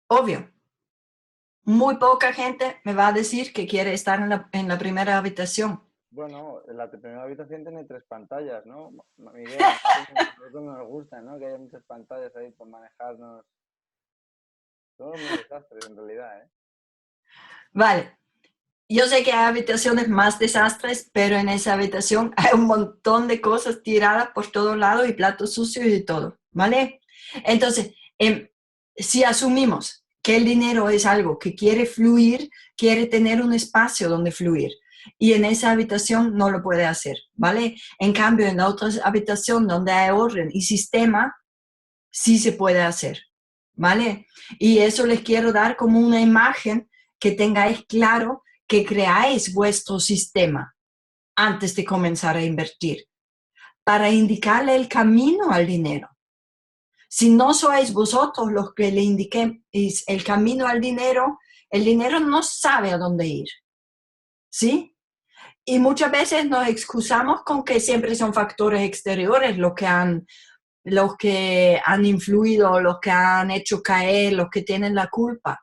Obvio. Muy poca gente me va a decir que quiere estar en la primera habitación.
Bueno, la primera habitación tiene 3 pantallas, ¿no? Miguel, a nosotros nos gusta, ¿no? Que haya muchas pantallas ahí para manejarnos. Somos muy desastres en realidad, ¿eh?
Vale. Yo sé que hay habitaciones más desastres, pero en esa habitación hay un montón de cosas tiradas por todos lados y platos sucios y todo, ¿vale? Entonces, si asumimos que el dinero es algo que quiere fluir, quiere tener un espacio donde fluir, y en esa habitación no lo puede hacer, ¿vale? En cambio, en la otra habitación donde hay orden y sistema, sí se puede hacer, ¿vale? Y eso les quiero dar como una imagen que tengáis claro que creáis vuestro sistema antes de comenzar a invertir, para indicarle el camino al dinero. Si no sois vosotros los que le indiquéis el camino al dinero, el dinero no sabe a dónde ir, ¿sí? Y muchas veces nos excusamos con que siempre son factores exteriores los que han influido, los que han hecho caer, los que tienen la culpa.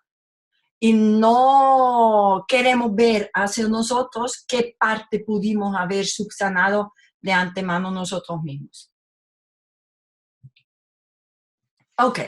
Y no queremos ver hacia nosotros qué parte pudimos haber subsanado de antemano nosotros mismos. Ok,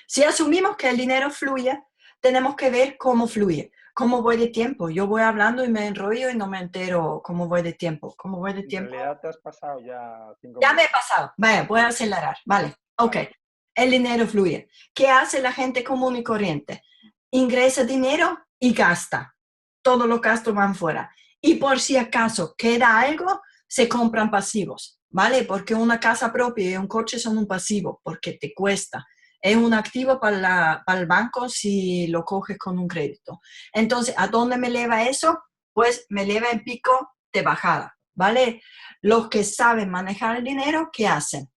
si asumimos que el dinero fluye, tenemos que ver cómo fluye. ¿Cómo voy de tiempo? Yo voy hablando y me enrollo y no me entero cómo voy de tiempo. ¿Cómo voy de
En
tiempo?
realidad te has pasado ya 5
Ya me he
minutos.
pasado. Vaya, voy a acelerar. Vale, ok.
Vale.
El dinero fluye. ¿Qué hace la gente común y corriente? Ingresa dinero y gasta. Todos los gastos van fuera. Y por si acaso queda algo, se compran pasivos, ¿vale? Porque una casa propia y un coche son un pasivo, porque te cuesta. Es un activo para el banco si lo coges con un crédito. Entonces, ¿a dónde me lleva eso? Pues me lleva en pico de bajada, ¿vale? Los que saben manejar el dinero, ¿qué hacen?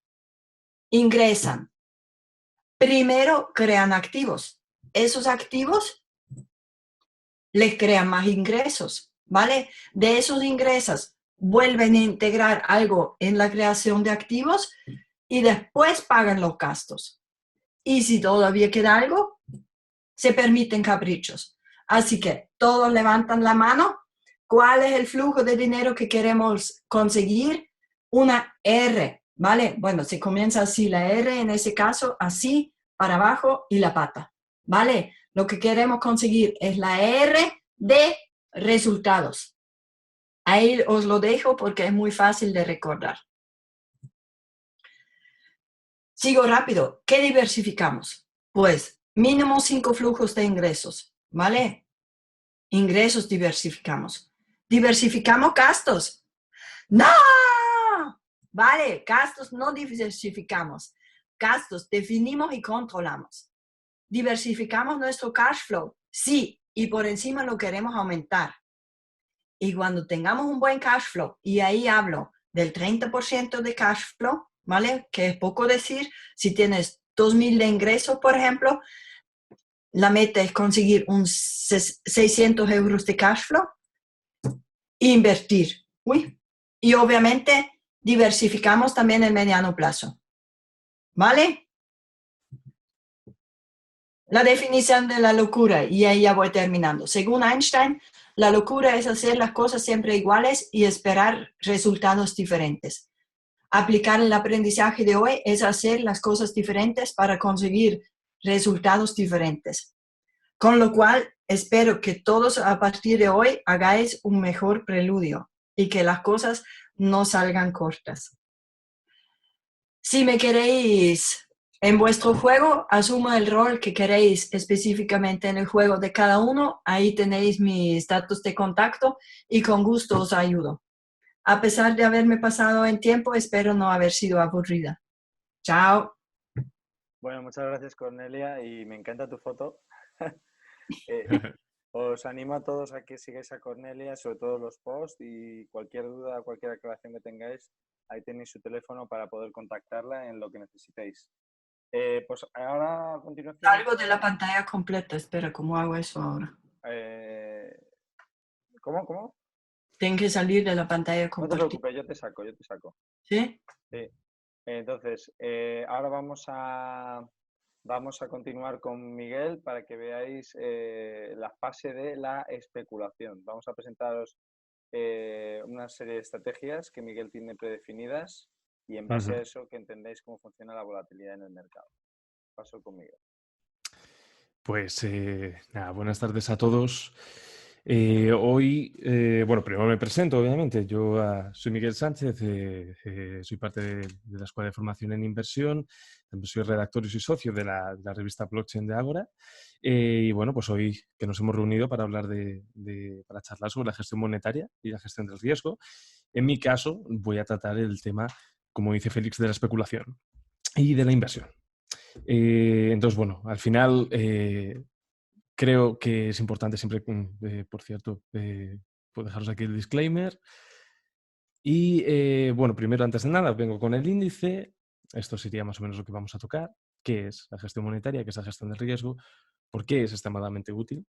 Ingresan. Primero crean activos. Esos activos les crean más ingresos, ¿vale? De esos ingresos vuelven a integrar algo en la creación de activos y después pagan los gastos. Y si todavía queda algo, se permiten caprichos. Así que todos levantan la mano. ¿Cuál es el flujo de dinero que queremos conseguir? Una R, ¿vale? Bueno, se comienza así, la R en ese caso, así, para abajo y la pata, ¿vale? Lo que queremos conseguir es la R de resultados. Ahí os lo dejo porque es muy fácil de recordar. Sigo rápido. ¿Qué diversificamos? Pues mínimo 5 flujos de ingresos, ¿vale? Ingresos diversificamos. ¿Diversificamos gastos? ¡No! Vale, gastos no diversificamos. Gastos definimos y controlamos. ¿Diversificamos nuestro cash flow? Sí, y por encima lo queremos aumentar. Y cuando tengamos un buen cash flow, y ahí hablo del 30% de cash flow, ¿vale? Que es poco decir, si tienes 2.000 de ingresos, por ejemplo, la meta es conseguir 600 euros de cash flow e invertir. Y obviamente diversificamos también el mediano plazo, ¿vale? La definición de la locura, y ahí ya voy terminando. Según Einstein, la locura es hacer las cosas siempre iguales y esperar resultados diferentes. Aplicar el aprendizaje de hoy es hacer las cosas diferentes para conseguir resultados diferentes. Con lo cual, espero que todos a partir de hoy hagáis un mejor preludio y que las cosas no salgan cortas. Si me queréis en vuestro juego, asumo el rol que queréis específicamente en el juego de cada uno. Ahí tenéis mis datos de contacto y con gusto os ayudo. A pesar de haberme pasado en tiempo, espero no haber sido aburrida. Chao.
Bueno, muchas gracias, Cornelia, y me encanta tu foto. Os animo a todos a que sigáis a Cornelia, sobre todo los posts, y cualquier duda, cualquier aclaración que tengáis, ahí tenéis su teléfono para poder contactarla en lo que necesitéis. Pues ahora a continuación...
Salgo de la pantalla completa, espera, ¿cómo hago eso ahora?
¿Cómo?
Tengo que salir de la pantalla completa.
No te preocupes, yo te saco.
¿Sí?
Sí. Entonces, ahora vamos a continuar con Miguel para que veáis la fase de la especulación. Vamos a presentaros una serie de estrategias que Miguel tiene predefinidas y en base a eso que entendáis cómo funciona la volatilidad en el mercado. Paso con Miguel.
Pues nada, buenas tardes a todos. Hoy, bueno, primero me presento, obviamente. Yo soy Miguel Sánchez, soy parte de la Escuela de Formación en Inversión, también soy redactor y soy socio de la revista Blockchain de Ágora. Y bueno, pues hoy que nos hemos reunido para hablar para charlar sobre la gestión monetaria y la gestión del riesgo. En mi caso, voy a tratar el tema, como dice Félix, de la especulación y de la inversión. Entonces, bueno, al final creo que es importante siempre, por cierto, puedo dejaros aquí el disclaimer. Y bueno, primero, antes de nada, vengo con el índice. Esto sería más o menos lo que vamos a tocar. ¿Qué es la gestión monetaria? ¿Qué es la gestión del riesgo? ¿Por qué es extremadamente útil?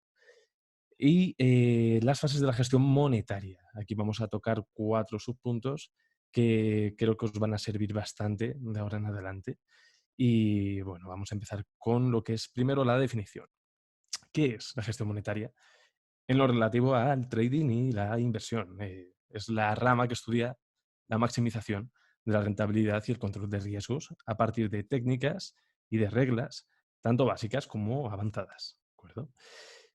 Y las fases de la gestión monetaria. Aquí vamos a tocar 4 subpuntos que creo que os van a servir bastante de ahora en adelante. Y bueno, vamos a empezar con lo que es primero la definición. ¿Qué es la gestión monetaria? En lo relativo al trading y la inversión. Es la rama que estudia la maximización de la rentabilidad y el control de riesgos a partir de técnicas y de reglas, tanto básicas como avanzadas. ¿De acuerdo?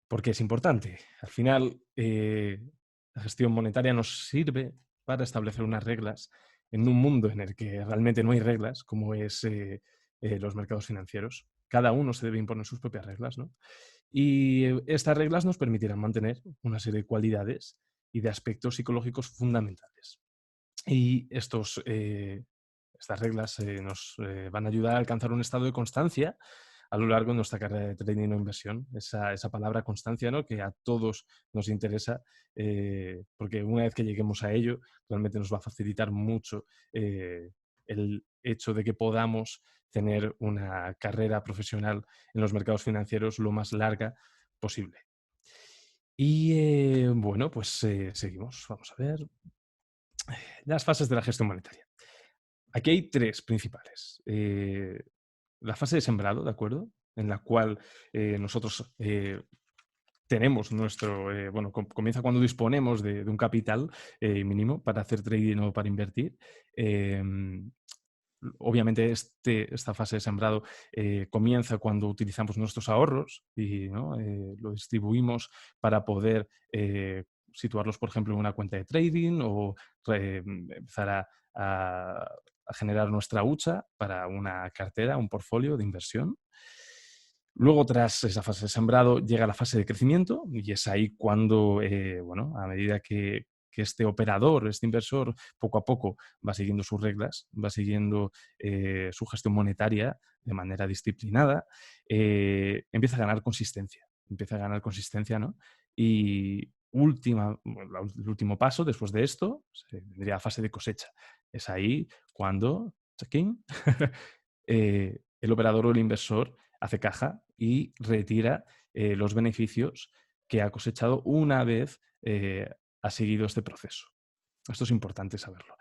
¿Por qué es importante? Al final, la gestión monetaria nos sirve para establecer unas reglas en un mundo en el que realmente no hay reglas, como es los mercados financieros. Cada uno se debe imponer sus propias reglas, ¿no? Y estas reglas nos permitirán mantener una serie de cualidades y de aspectos psicológicos fundamentales. Y estas reglas nos van a ayudar a alcanzar un estado de constancia a lo largo de nuestra carrera de trading o inversión. Esa palabra constancia, ¿no? Que a todos nos interesa, porque una vez que lleguemos a ello, realmente nos va a facilitar mucho el hecho de que podamos tener una carrera profesional en los mercados financieros lo más larga posible. Y bueno, pues seguimos. Vamos a ver. Las fases de la gestión monetaria. Aquí hay 3 principales. La fase de sembrado, ¿de acuerdo? En la cual nosotros tenemos nuestro, bueno, comienza cuando disponemos de un capital mínimo para hacer trading o para invertir. Obviamente esta fase de sembrado comienza cuando utilizamos nuestros ahorros y, ¿no? Lo distribuimos para poder situarlos, por ejemplo, en una cuenta de trading o empezar a generar nuestra hucha para una cartera, un portfolio de inversión. Luego, tras esa fase de sembrado, llega la fase de crecimiento y es ahí cuando, bueno, a medida que este operador, este inversor, poco a poco va siguiendo sus reglas, va siguiendo su gestión monetaria de manera disciplinada, empieza a ganar consistencia. Empieza a ganar consistencia, ¿no? Y el último paso después de esto vendría la fase de cosecha. Es ahí cuando, ¡chaquín! El operador o el inversor hace caja y retira los beneficios que ha cosechado una vez ha seguido este proceso. Esto es importante saberlo.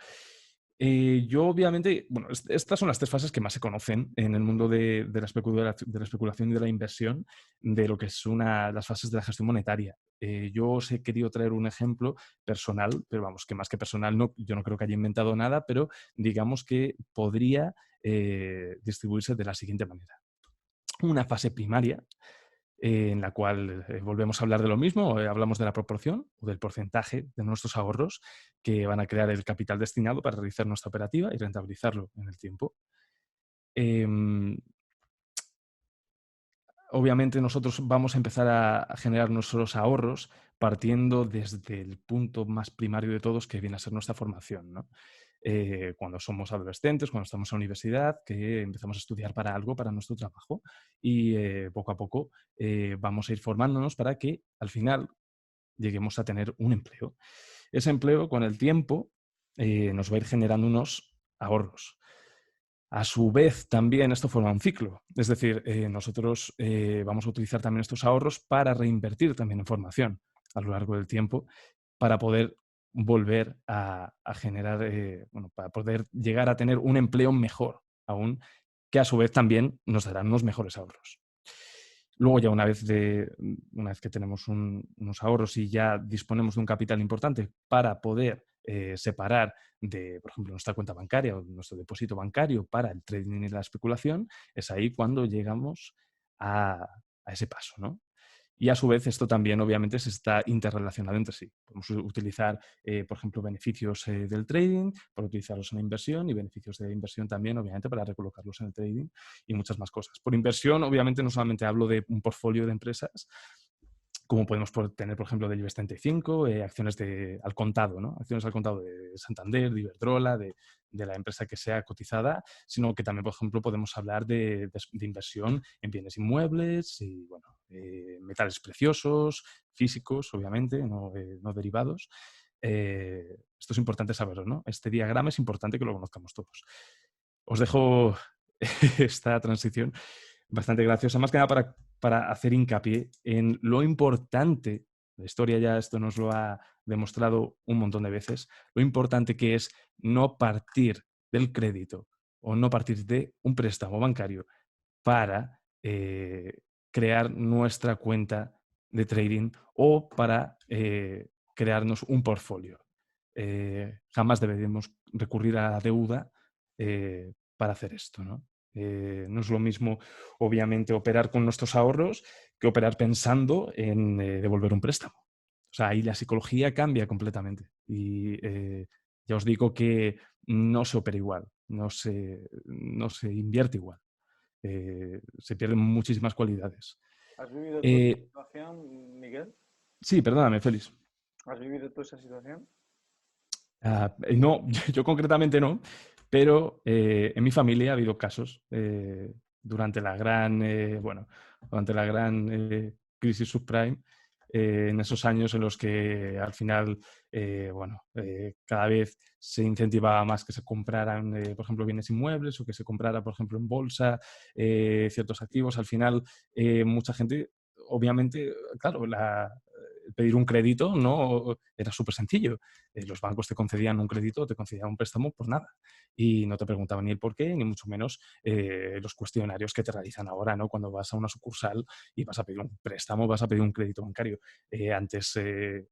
Yo, obviamente, bueno, estas son las 3 fases que más se conocen en el mundo de la especulación y de la inversión, de lo que son las fases de la gestión monetaria. Yo os he querido traer un ejemplo personal, pero vamos, que más que personal, yo no creo que haya inventado nada, pero digamos que podría distribuirse de la siguiente manera. Una fase primaria, en la cual volvemos a hablar de lo mismo, hablamos de la proporción o del porcentaje de nuestros ahorros que van a crear el capital destinado para realizar nuestra operativa y rentabilizarlo en el tiempo. Obviamente nosotros vamos a empezar a generar nuestros ahorros partiendo desde el punto más primario de todos, que viene a ser nuestra formación, ¿no? Cuando somos adolescentes, cuando estamos en la universidad, que empezamos a estudiar para algo, para nuestro trabajo, y poco a poco vamos a ir formándonos para que al final lleguemos a tener un empleo. Ese empleo, con el tiempo, nos va a ir generando unos ahorros. A su vez, también esto forma un ciclo. Es decir, nosotros vamos a utilizar también estos ahorros para reinvertir también en formación a lo largo del tiempo para poder volver a generar, bueno, para poder llegar a tener un empleo mejor aún, que a su vez también nos darán unos mejores ahorros. Luego ya una vez que tenemos unos ahorros y ya disponemos de un capital importante para poder separar de, por ejemplo, nuestra cuenta bancaria o nuestro depósito bancario para el trading y la especulación, es ahí cuando llegamos a ese paso, ¿no? Y a su vez esto también obviamente se está interrelacionado entre sí. Podemos utilizar, por ejemplo, beneficios del trading para utilizarlos en la inversión y beneficios de la inversión también, obviamente, para recolocarlos en el trading y muchas más cosas. Por inversión, obviamente, no solamente hablo de un portfolio de empresas, como podemos tener, por ejemplo, del IBEX 35, acciones al contado, ¿no? Acciones al contado de Santander, de Iberdrola, de la empresa que sea cotizada, sino que también, por ejemplo, podemos hablar de inversión en bienes inmuebles y, bueno, metales preciosos, físicos, obviamente, no derivados. Esto es importante saberlo, ¿no? Este diagrama es importante que lo conozcamos todos. Os dejo esta transición bastante graciosa, más que nada para hacer hincapié en lo importante, la historia ya esto nos lo ha demostrado un montón de veces, lo importante que es no partir del crédito o no partir de un préstamo bancario para crear nuestra cuenta de trading o para crearnos un portfolio. Jamás deberíamos recurrir a la deuda para hacer esto, ¿no? No es lo mismo, obviamente, operar con nuestros ahorros que operar pensando en devolver un préstamo. O sea, ahí la psicología cambia completamente. Y ya os digo que no se opera igual, no se invierte igual. Se pierden muchísimas cualidades.
¿Has vivido tú esa situación, Miguel?
Sí, perdóname, Félix.
¿Has vivido tú esa situación?
No, yo concretamente no, pero en mi familia ha habido casos durante la gran, durante la gran crisis subprime, en esos años en los que al final, cada vez se incentivaba más que se compraran, por ejemplo, bienes inmuebles o que se comprara, por ejemplo, en bolsa ciertos activos. Al final, mucha gente, obviamente, claro, pedir un crédito no era súper sencillo. Los bancos te concedían un crédito, te concedían un préstamo por nada. Y no te preguntaban ni el por qué, ni mucho menos los cuestionarios que te realizan ahora, ¿no? Cuando vas a una sucursal y vas a pedir un préstamo, vas a pedir un crédito bancario. Antes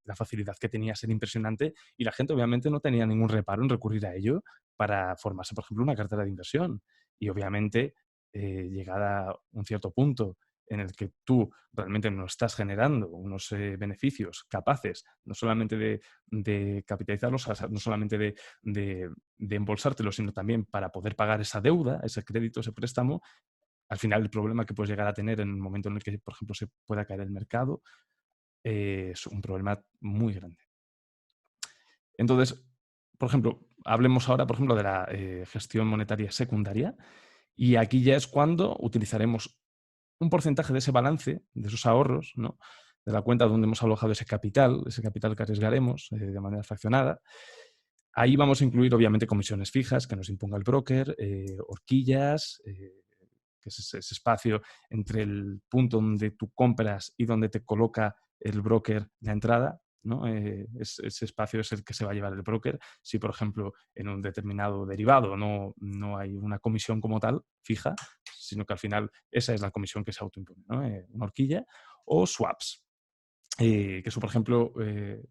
la facilidad que tenías era impresionante y la gente obviamente no tenía ningún reparo en recurrir a ello para formarse, por ejemplo, una cartera de inversión. Y obviamente, llegada un cierto punto en el que tú realmente no estás generando unos beneficios capaces no solamente de capitalizarlos, o sea, no solamente de embolsártelos, sino también para poder pagar esa deuda, ese crédito, ese préstamo, al final el problema que puedes llegar a tener en el momento en el que, por ejemplo, se pueda caer el mercado, es un problema muy grande. Entonces, por ejemplo, hablemos ahora, por ejemplo, de la gestión monetaria secundaria, y aquí ya es cuando utilizaremos un porcentaje de ese balance, de esos ahorros, ¿no? De la cuenta donde hemos alojado ese capital que arriesgaremos de manera fraccionada. Ahí vamos a incluir, obviamente, comisiones fijas que nos imponga el broker, horquillas, que es ese espacio entre el punto donde tú compras y donde te coloca el broker la entrada, ¿no? Ese espacio es el que se va a llevar el broker. Si, por ejemplo, en un determinado derivado no hay una comisión como tal fija, sino que al final esa es la comisión que se autoimpone, ¿no? Una horquilla o swaps, que eso, por ejemplo,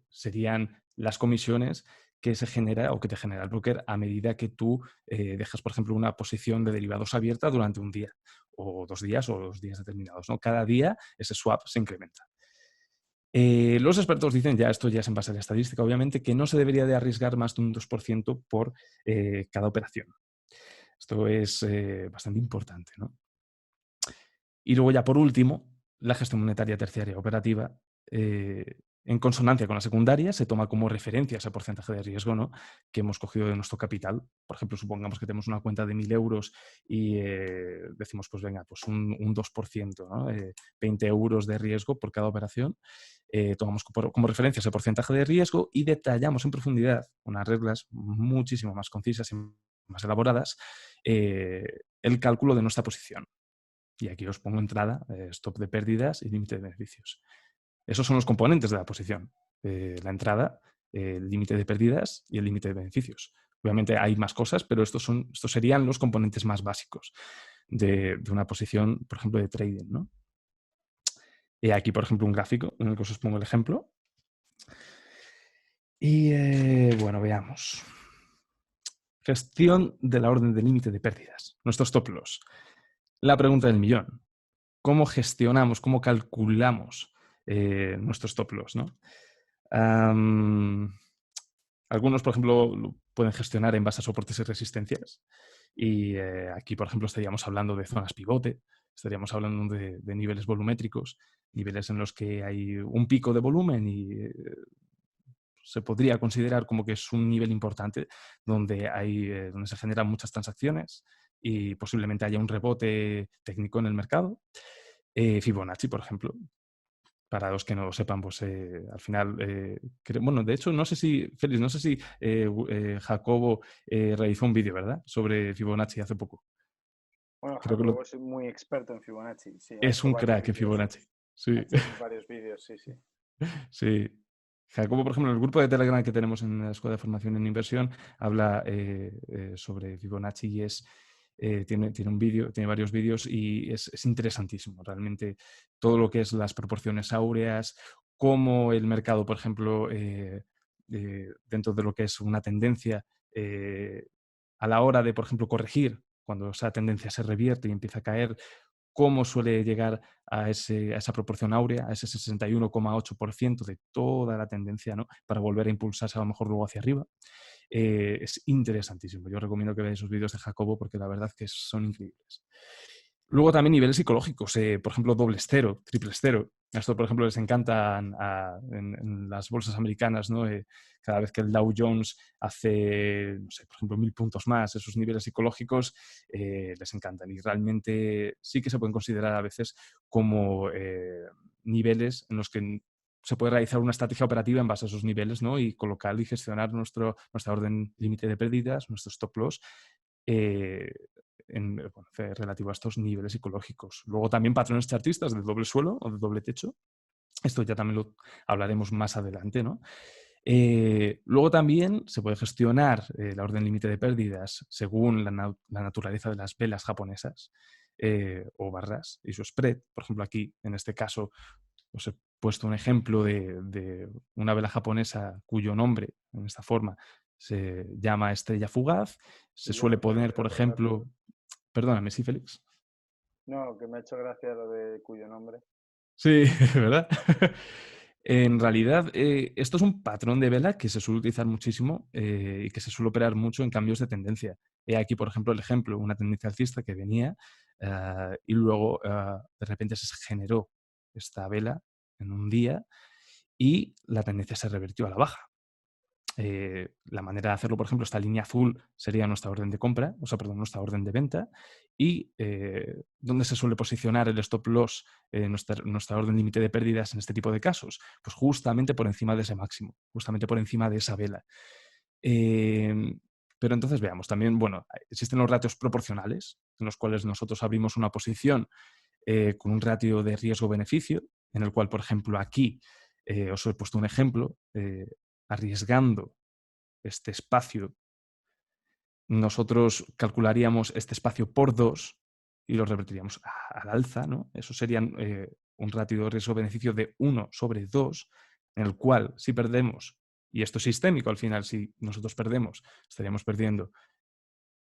serían las comisiones que se genera o que te genera el broker a medida que tú dejas, por ejemplo, una posición de derivados abierta durante un día o 2 días o 2 días determinados, ¿no? Cada día ese swap se incrementa. Los expertos dicen, ya esto ya es en base a la estadística, obviamente, que no se debería de arriesgar más de un 2% por cada operación. Esto es bastante importante, ¿no? Y luego ya por último, la gestión monetaria terciaria operativa, en consonancia con la secundaria, se toma como referencia ese porcentaje de riesgo, ¿no? Que hemos cogido de nuestro capital. Por ejemplo, supongamos que tenemos una cuenta de 1.000 euros y decimos, pues venga, pues un 2%, ¿no? 20 euros de riesgo por cada operación. Tomamos como referencia ese porcentaje de riesgo y detallamos en profundidad unas reglas muchísimo más concisas y más elaboradas, el cálculo de nuestra posición. Y aquí os pongo entrada, stop de pérdidas y límite de beneficios. Esos son los componentes de la posición. La entrada, el límite de pérdidas y el límite de beneficios. Obviamente hay más cosas, pero estos serían los componentes más básicos de una posición, por ejemplo, de trading, ¿no? Y aquí, por ejemplo, un gráfico en el que os pongo el ejemplo. Y bueno, veamos. Gestión de la orden de límite de pérdidas. Nuestro stop loss. La pregunta del millón. ¿Cómo gestionamos, cómo calculamos nuestro stop loss, ¿no? Algunos, por ejemplo, lo pueden gestionar en base a soportes y resistencias. Y aquí, por ejemplo, estaríamos hablando de zonas pivote, estaríamos hablando de niveles volumétricos, niveles en los que hay un pico de volumen y se podría considerar como que es un nivel importante donde donde se generan muchas transacciones y posiblemente haya un rebote técnico en el mercado. Fibonacci, por ejemplo, para los que no lo sepan, pues al final, bueno, de hecho, no sé si, Félix, no sé si Jacobo realizó un vídeo, ¿verdad?, sobre Fibonacci hace poco.
Bueno,
Creo que
Jacobo es muy experto en Fibonacci. Sí, ha
es
hecho
un
varios
crack en
vídeos.
Fibonacci. Sí.
Ha hecho varios vídeos, sí, sí.
Sí. Jacobo, por ejemplo, en el grupo de Telegram que tenemos en la Escuela de Formación en Inversión, habla sobre Fibonacci y tiene un vídeo, tiene varios vídeos y es interesantísimo. Realmente todo lo que es las proporciones áureas, cómo el mercado, por ejemplo, dentro de lo que es una tendencia, a la hora de, por ejemplo, corregir, cuando esa tendencia se revierte y empieza a caer, cómo suele llegar a esa proporción áurea, a ese 61,8% de toda la tendencia, ¿no?, para volver a impulsarse a lo mejor luego hacia arriba. Es interesantísimo. Yo recomiendo que veáis esos vídeos de Jacobo porque la verdad que son increíbles. Luego también niveles psicológicos, por ejemplo, dobles cero, triples cero. Esto, por ejemplo, les encantan en las bolsas americanas, ¿no? Cada vez que el Dow Jones hace, no sé, por ejemplo, 1.000 puntos más, esos niveles psicológicos les encantan. Y realmente sí que se pueden considerar a veces como niveles en los que se puede realizar una estrategia operativa en base a esos niveles, ¿no?, y colocar y gestionar nuestra orden límite de pérdidas, nuestro stop loss, relativo a estos niveles psicológicos. Luego también patrones chartistas de doble suelo o de doble techo, Esto ya también lo hablaremos más adelante, ¿no? Luego también se puede gestionar la orden límite de pérdidas según la naturaleza de las velas japonesas o barras y su spread. Por ejemplo, aquí, en este caso, os he puesto un ejemplo de una vela japonesa cuyo nombre, en esta forma, se llama estrella fugaz. Se
Y yo
suele
no sabía
poner,
que
por
era por rápido.
ejemplo, perdóname, sí, Félix.
No, que me ha hecho gracia lo de cuyo nombre.
Sí, ¿verdad? En realidad, esto es un patrón de vela que se suele utilizar muchísimo y que se suele operar mucho en cambios de tendencia. He aquí, por ejemplo, el ejemplo, una tendencia alcista que venía y luego de repente se generó esta vela en un día y la tendencia se revirtió a la baja. La manera de hacerlo, por ejemplo, esta línea azul sería nuestra orden de compra, o sea, perdón, nuestra orden de venta. Y ¿dónde se suele posicionar el stop loss, nuestra orden límite de pérdidas en este tipo de casos? Pues justamente por encima de ese máximo, justamente por encima de esa vela. Pero entonces veamos, también, bueno, existen los ratios proporcionales, en los cuales nosotros abrimos una posición con un ratio de riesgo-beneficio, en el cual, por ejemplo, aquí os he puesto un ejemplo, arriesgando este espacio, nosotros calcularíamos este espacio por 2 y lo revertiríamos al alza, ¿no? Eso sería un ratio de riesgo-beneficio de 1/2, en el cual si perdemos, y esto es sistémico al final, si nosotros perdemos, estaríamos perdiendo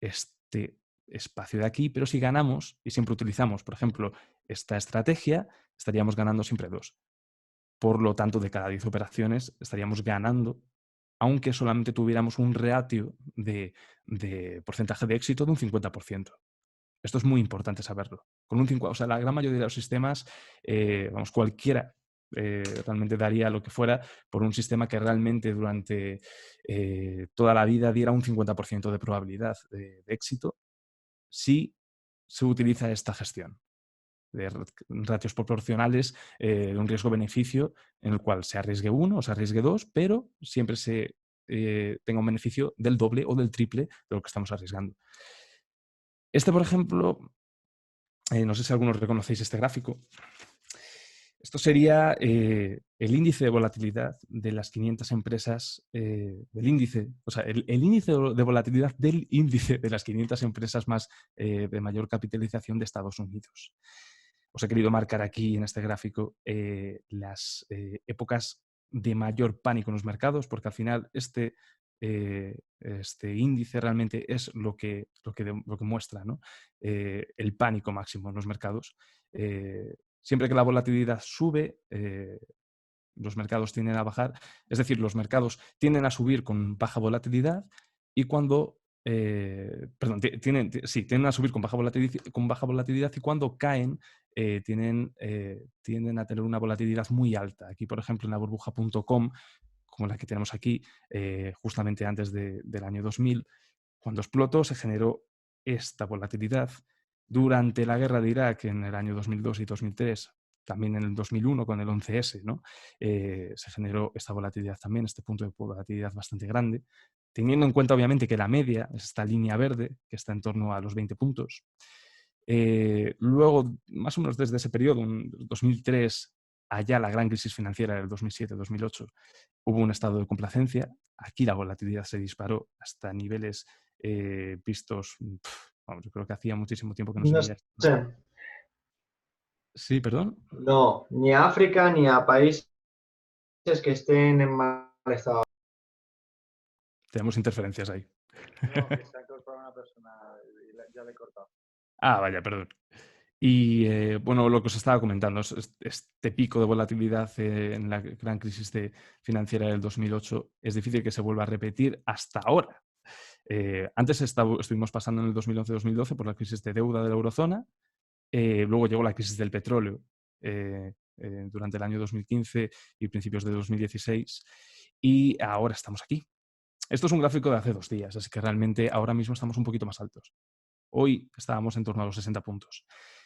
este espacio de aquí, pero si ganamos y siempre utilizamos, por ejemplo, esta estrategia, estaríamos ganando siempre 2. Por lo tanto, de cada 10 operaciones estaríamos ganando, aunque solamente tuviéramos un ratio de porcentaje de éxito de un 50%. Esto es muy importante saberlo. Con un 50, o sea, la gran mayoría de los sistemas, vamos, cualquiera realmente daría lo que fuera por un sistema que realmente durante toda la vida diera un 50% de probabilidad de éxito si se utiliza esta gestión de ratios proporcionales de un riesgo-beneficio en el cual se arriesgue 1 o se arriesgue 2, pero siempre se tenga un beneficio del doble o del triple de lo que estamos arriesgando. Este, por ejemplo, no sé si algunos reconocéis este gráfico. Esto sería el índice de volatilidad de las 500 empresas, del índice, o sea, el índice de volatilidad del índice de las 500 empresas más de mayor capitalización de Estados Unidos. Os he querido marcar aquí en este gráfico las épocas de mayor pánico en los mercados, porque al final este índice realmente es lo que muestra, ¿no? El pánico máximo en los mercados. Siempre que la volatilidad sube, los mercados tienden a bajar, es decir, los mercados tienden a subir con baja volatilidad y cuando, perdón, tienden a subir con baja volatilidad y cuando caen tienden a tener una volatilidad muy alta. Aquí, por ejemplo, en la burbuja.com, como la que tenemos aquí, justamente antes del año 2000, cuando explotó se generó esta volatilidad. Durante la guerra de Irak en el año 2002 y 2003, también en el 2001 con el 11S, ¿no? Se generó esta volatilidad también, este punto de volatilidad bastante grande, teniendo en cuenta obviamente que la media es esta línea verde que está en torno a los 20 puntos. Luego, más o menos desde ese periodo, en 2003, allá la gran crisis financiera del 2007-2008, hubo un estado de complacencia. Aquí la volatilidad se disparó hasta niveles vistos, vamos, yo creo que hacía muchísimo tiempo que no se
No
veía esto, ¿no?
sé,
Sí, perdón.
no, ni a África ni a países que estén en mal estado.
Tenemos interferencias ahí.
No, que se ha incorporado una persona y ya le he cortado.
Ah, vaya, perdón. Y bueno, lo que os estaba comentando, este pico de volatilidad en la gran crisis financiera del 2008 es difícil que se vuelva a repetir hasta ahora. Antes estuvimos pasando en el 2011-2012 por la crisis de deuda de la eurozona, luego llegó la crisis del petróleo durante el año 2015 y principios de 2016 y ahora estamos aquí. Esto es un gráfico de hace 2 días, así que realmente ahora mismo estamos un poquito más altos. Hoy estábamos en torno a los 60 puntos.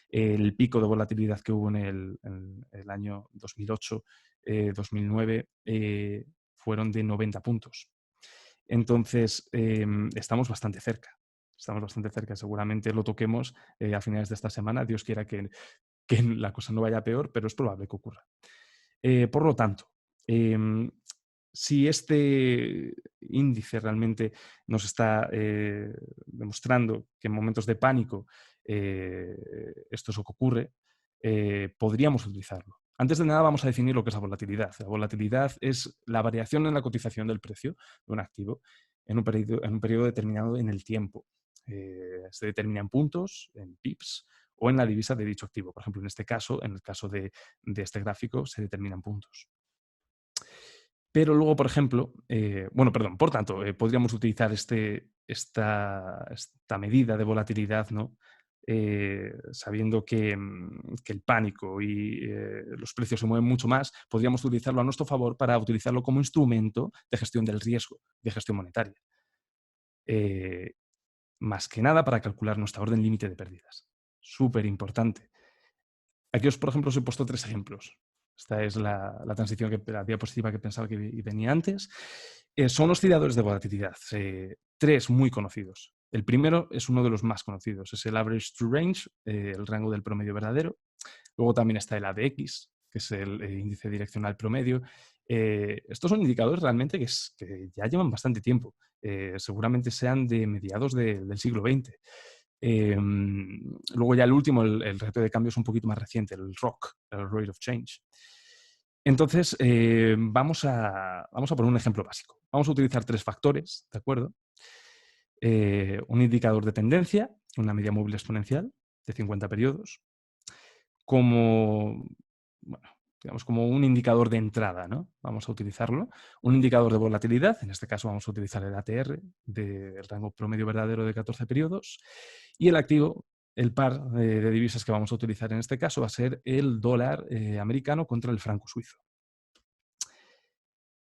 El pico de volatilidad que hubo en el año 2008-2009 fueron de 90 puntos. Entonces, estamos bastante cerca. Estamos bastante cerca. Seguramente lo toquemos a finales de esta semana. Dios quiera que la cosa no vaya peor, pero es probable que ocurra. Por lo tanto, si este índice realmente nos está demostrando que en momentos de pánico esto es lo que ocurre, podríamos utilizarlo. Antes de nada vamos a definir lo que es la volatilidad. La volatilidad es la variación en la cotización del precio de un activo en un periodo determinado en el tiempo. Se determina en puntos, en pips o en la divisa de dicho activo. Por ejemplo, en este caso, en el caso de este gráfico, se determinan puntos. Pero luego, por ejemplo, por tanto, podríamos utilizar esta medida de volatilidad, ¿no? Sabiendo que el pánico y los precios se mueven mucho más, podríamos utilizarlo a nuestro favor para utilizarlo como instrumento de gestión del riesgo, de gestión monetaria. Más que nada para calcular nuestra orden límite de pérdidas. Súper importante. Aquí, por ejemplo, os he puesto 3 ejemplos. Esta es la transición, la diapositiva que pensaba que venía antes. Son osciladores de volatilidad, 3 muy conocidos. El primero es uno de los más conocidos, es el Average True Range, el rango del promedio verdadero. Luego también está el ADX, que es el índice direccional promedio. Estos son indicadores realmente que ya llevan bastante tiempo. Seguramente sean de mediados del siglo XX. Luego ya el último, el reto de cambio es un poquito más reciente, el ROC, el Rate of Change. Entonces, vamos a poner un ejemplo básico. Vamos a utilizar 3 factores, ¿de acuerdo? Un indicador de tendencia, una media móvil exponencial de 50 periodos, como un indicador de entrada, ¿no? Vamos a utilizarlo. Un indicador de volatilidad, en este caso vamos a utilizar el ATR, del rango promedio verdadero de 14 periodos. Y el activo, el par de divisas que vamos a utilizar en este caso va a ser el dólar americano contra el franco suizo.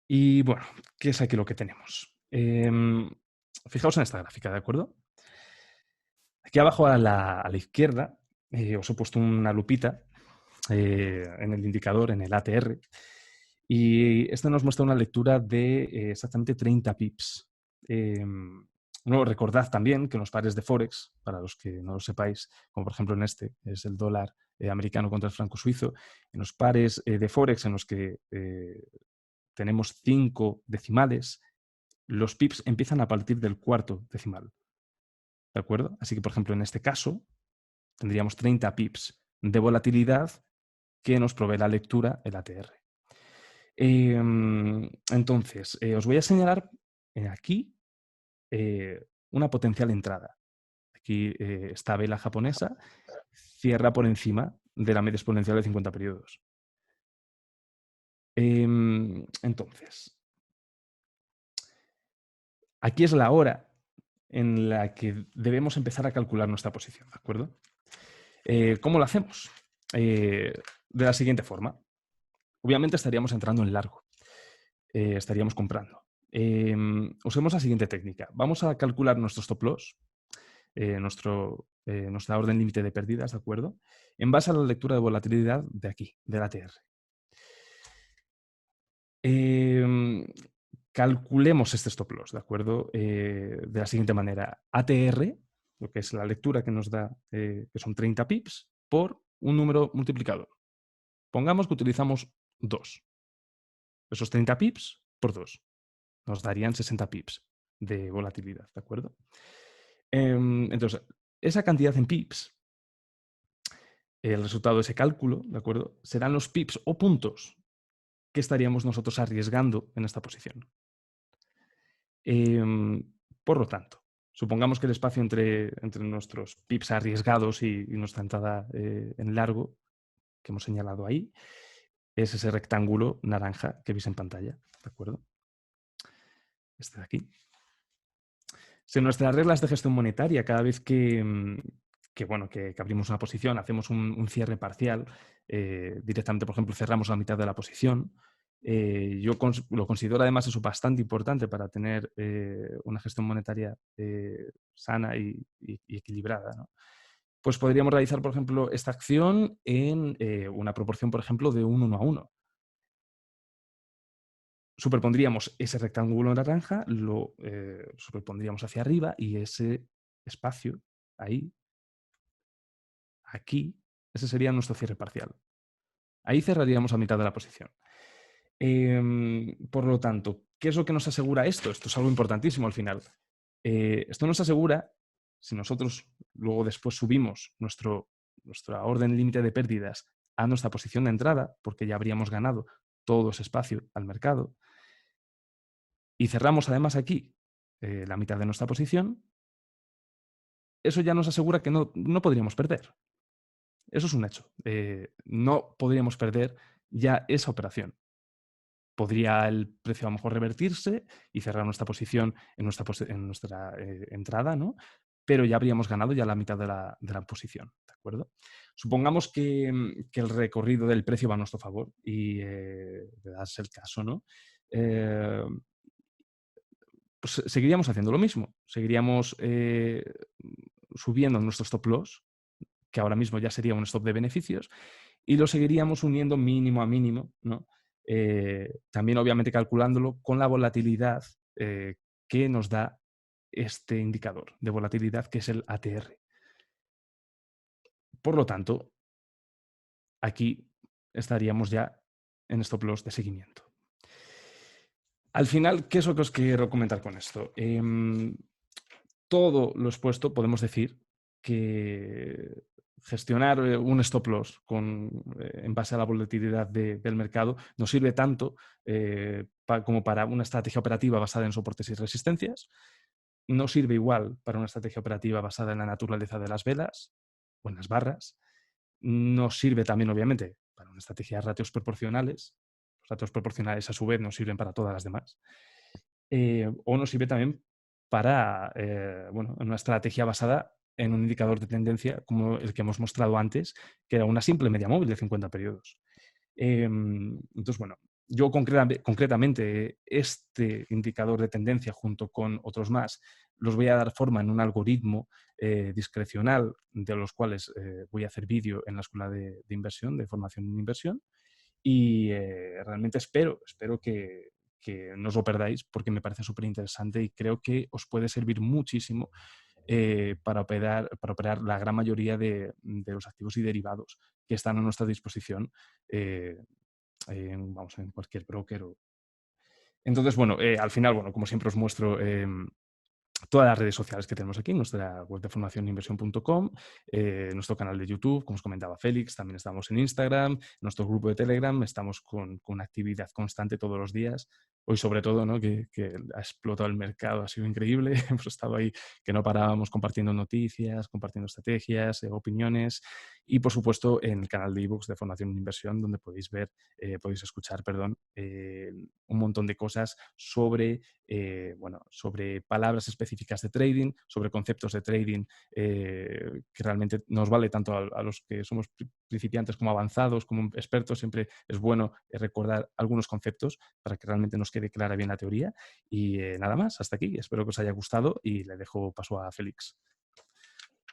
Y bueno, ¿qué es aquí lo que tenemos? Fijaos en esta gráfica, ¿de acuerdo? Aquí abajo a la izquierda os he puesto una lupita en el indicador, en el ATR, y esto nos muestra una lectura de exactamente 30 pips. Recordad también que en los pares de Forex, para los que no lo sepáis, como por ejemplo en este, es el dólar americano contra el franco suizo, en los pares de Forex en los que tenemos 5 decimales, los pips empiezan a partir del cuarto decimal. ¿De acuerdo? Así que, por ejemplo, en este caso, tendríamos 30 pips de volatilidad que nos provee la lectura, el ATR. Entonces, os voy a señalar aquí una potencial entrada. Aquí esta vela japonesa cierra por encima de la media exponencial de 50 periodos. Entonces, aquí es la hora en la que debemos empezar a calcular nuestra posición, ¿de acuerdo? ¿Cómo lo hacemos? De la siguiente forma. Obviamente estaríamos entrando en largo. Estaríamos comprando. Usemos la siguiente técnica. Vamos a calcular nuestro stop loss, nuestra orden límite de pérdidas, ¿de acuerdo? En base a la lectura de volatilidad de aquí, del ATR. Calculemos este stop loss, ¿de acuerdo? De la siguiente manera. ATR, lo que es la lectura que nos da, que son 30 pips, por un número multiplicador. Pongamos que utilizamos 2. Esos 30 pips por 2. Nos darían 60 pips de volatilidad, ¿de acuerdo? Entonces, esa cantidad en pips, el resultado de ese cálculo, ¿de acuerdo? Serán los pips o puntos que estaríamos nosotros arriesgando en esta posición. Por lo tanto, supongamos que el espacio entre nuestros pips arriesgados y nuestra entrada en largo, que hemos señalado ahí, es ese rectángulo naranja que veis en pantalla, ¿de acuerdo? Este de aquí. Si en nuestras reglas de gestión monetaria, cada vez que abrimos una posición, hacemos un cierre parcial, directamente, por ejemplo, cerramos la mitad de la posición, yo lo considero además eso bastante importante para tener una gestión monetaria sana y equilibrada, ¿no? Pues podríamos realizar, por ejemplo, esta acción en una proporción, por ejemplo, de un 1 a 1. Superpondríamos ese rectángulo naranja, lo superpondríamos hacia arriba y ese espacio ahí, aquí, ese sería nuestro cierre parcial. Ahí cerraríamos a mitad de la posición. Por lo tanto, ¿qué es lo que nos asegura esto? Esto es algo importantísimo al final. Esto nos asegura, si nosotros luego después subimos nuestra orden límite de pérdidas a nuestra posición de entrada, porque ya habríamos ganado todo ese espacio al mercado, y cerramos además aquí la mitad de nuestra posición, eso ya nos asegura que no podríamos perder. Eso es un hecho. No podríamos perder ya esa operación. Podría el precio a lo mejor revertirse y cerrar nuestra posición en nuestra entrada, ¿no? Pero ya habríamos ganado ya la mitad de la posición, ¿de acuerdo? Supongamos que el recorrido del precio va a nuestro favor y darse el caso, ¿no? Pues seguiríamos haciendo lo mismo, seguiríamos subiendo nuestro stop loss, que ahora mismo ya sería un stop de beneficios, y lo seguiríamos uniendo mínimo a mínimo, ¿no? También obviamente calculándolo con la volatilidad que nos da este indicador de volatilidad, que es el ATR. Por lo tanto, aquí estaríamos ya en stop loss de seguimiento. Al final, ¿qué es lo que os quiero comentar con esto? Todo lo expuesto, podemos decir que gestionar un stop loss en base a la volatilidad del mercado nos sirve tanto como para una estrategia operativa basada en soportes y resistencias. No sirve igual para una estrategia operativa basada en la naturaleza de las velas o en las barras. No sirve también, obviamente, para una estrategia de ratios proporcionales. Los ratios proporcionales, a su vez, nos sirven para todas las demás. O nos sirve también para una estrategia basada en un indicador de tendencia como el que hemos mostrado antes, que era una simple media móvil de 50 periodos. Entonces, bueno, yo concretamente este indicador de tendencia junto con otros más los voy a dar forma en un algoritmo discrecional de los cuales voy a hacer vídeo en la escuela de inversión, de formación en inversión, y realmente espero que no os lo perdáis porque me parece súper interesante y creo que os puede servir muchísimo para operar la gran mayoría de los activos y derivados que están a nuestra disposición en cualquier broker. Entonces, bueno, al final, bueno, como siempre os muestro todas las redes sociales que tenemos aquí, nuestra web de formacioninversión.com, nuestro canal de YouTube, como os comentaba Félix, también estamos en Instagram, nuestro grupo de Telegram, estamos con actividad constante todos los días. Hoy sobre todo, ¿no? que ha explotado el mercado, ha sido increíble, hemos estado ahí que no parábamos compartiendo noticias, compartiendo estrategias, opiniones y por supuesto en el canal de ebooks de Formación en Inversión donde podéis escuchar, un montón de cosas sobre palabras específicas de trading, sobre conceptos de trading que realmente nos vale tanto a los que somos principiantes como avanzados, como expertos. Siempre es bueno recordar algunos conceptos para que realmente nos quede clara bien la teoría. Y nada más, hasta aquí. Espero que os haya gustado y le dejo paso a Félix.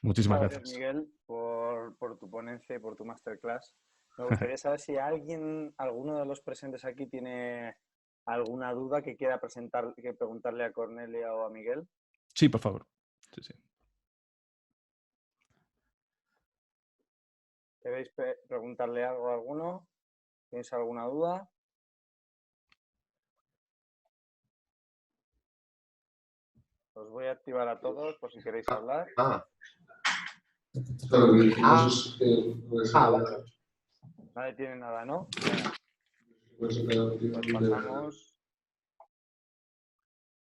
Muchísimas gracias.
Miguel, por tu ponencia y por tu masterclass. Me gustaría saber si alguno de los presentes aquí tiene alguna duda que quiera preguntarle a Cornelia o a Miguel.
Sí, por favor. Sí.
¿Queréis preguntarle algo a alguno? ¿Tienes alguna duda? Os voy a activar a todos por si queréis hablar.
Vale.
Nadie tiene nada, ¿no? Pues pasamos.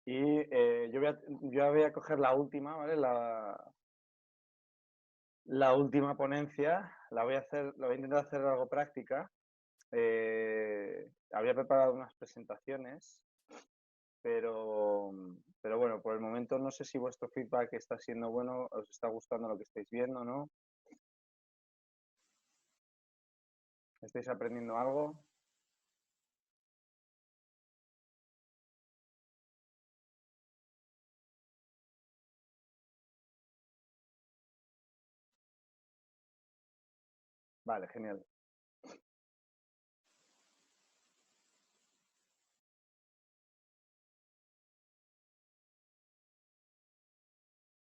Y yo voy a coger la última, ¿vale? La última ponencia. La voy a intentar hacer algo práctica. Había preparado unas presentaciones, pero bueno, por el momento no sé si vuestro feedback está siendo bueno, os está gustando lo que estáis viendo, ¿no? ¿Estáis aprendiendo algo? Vale, genial.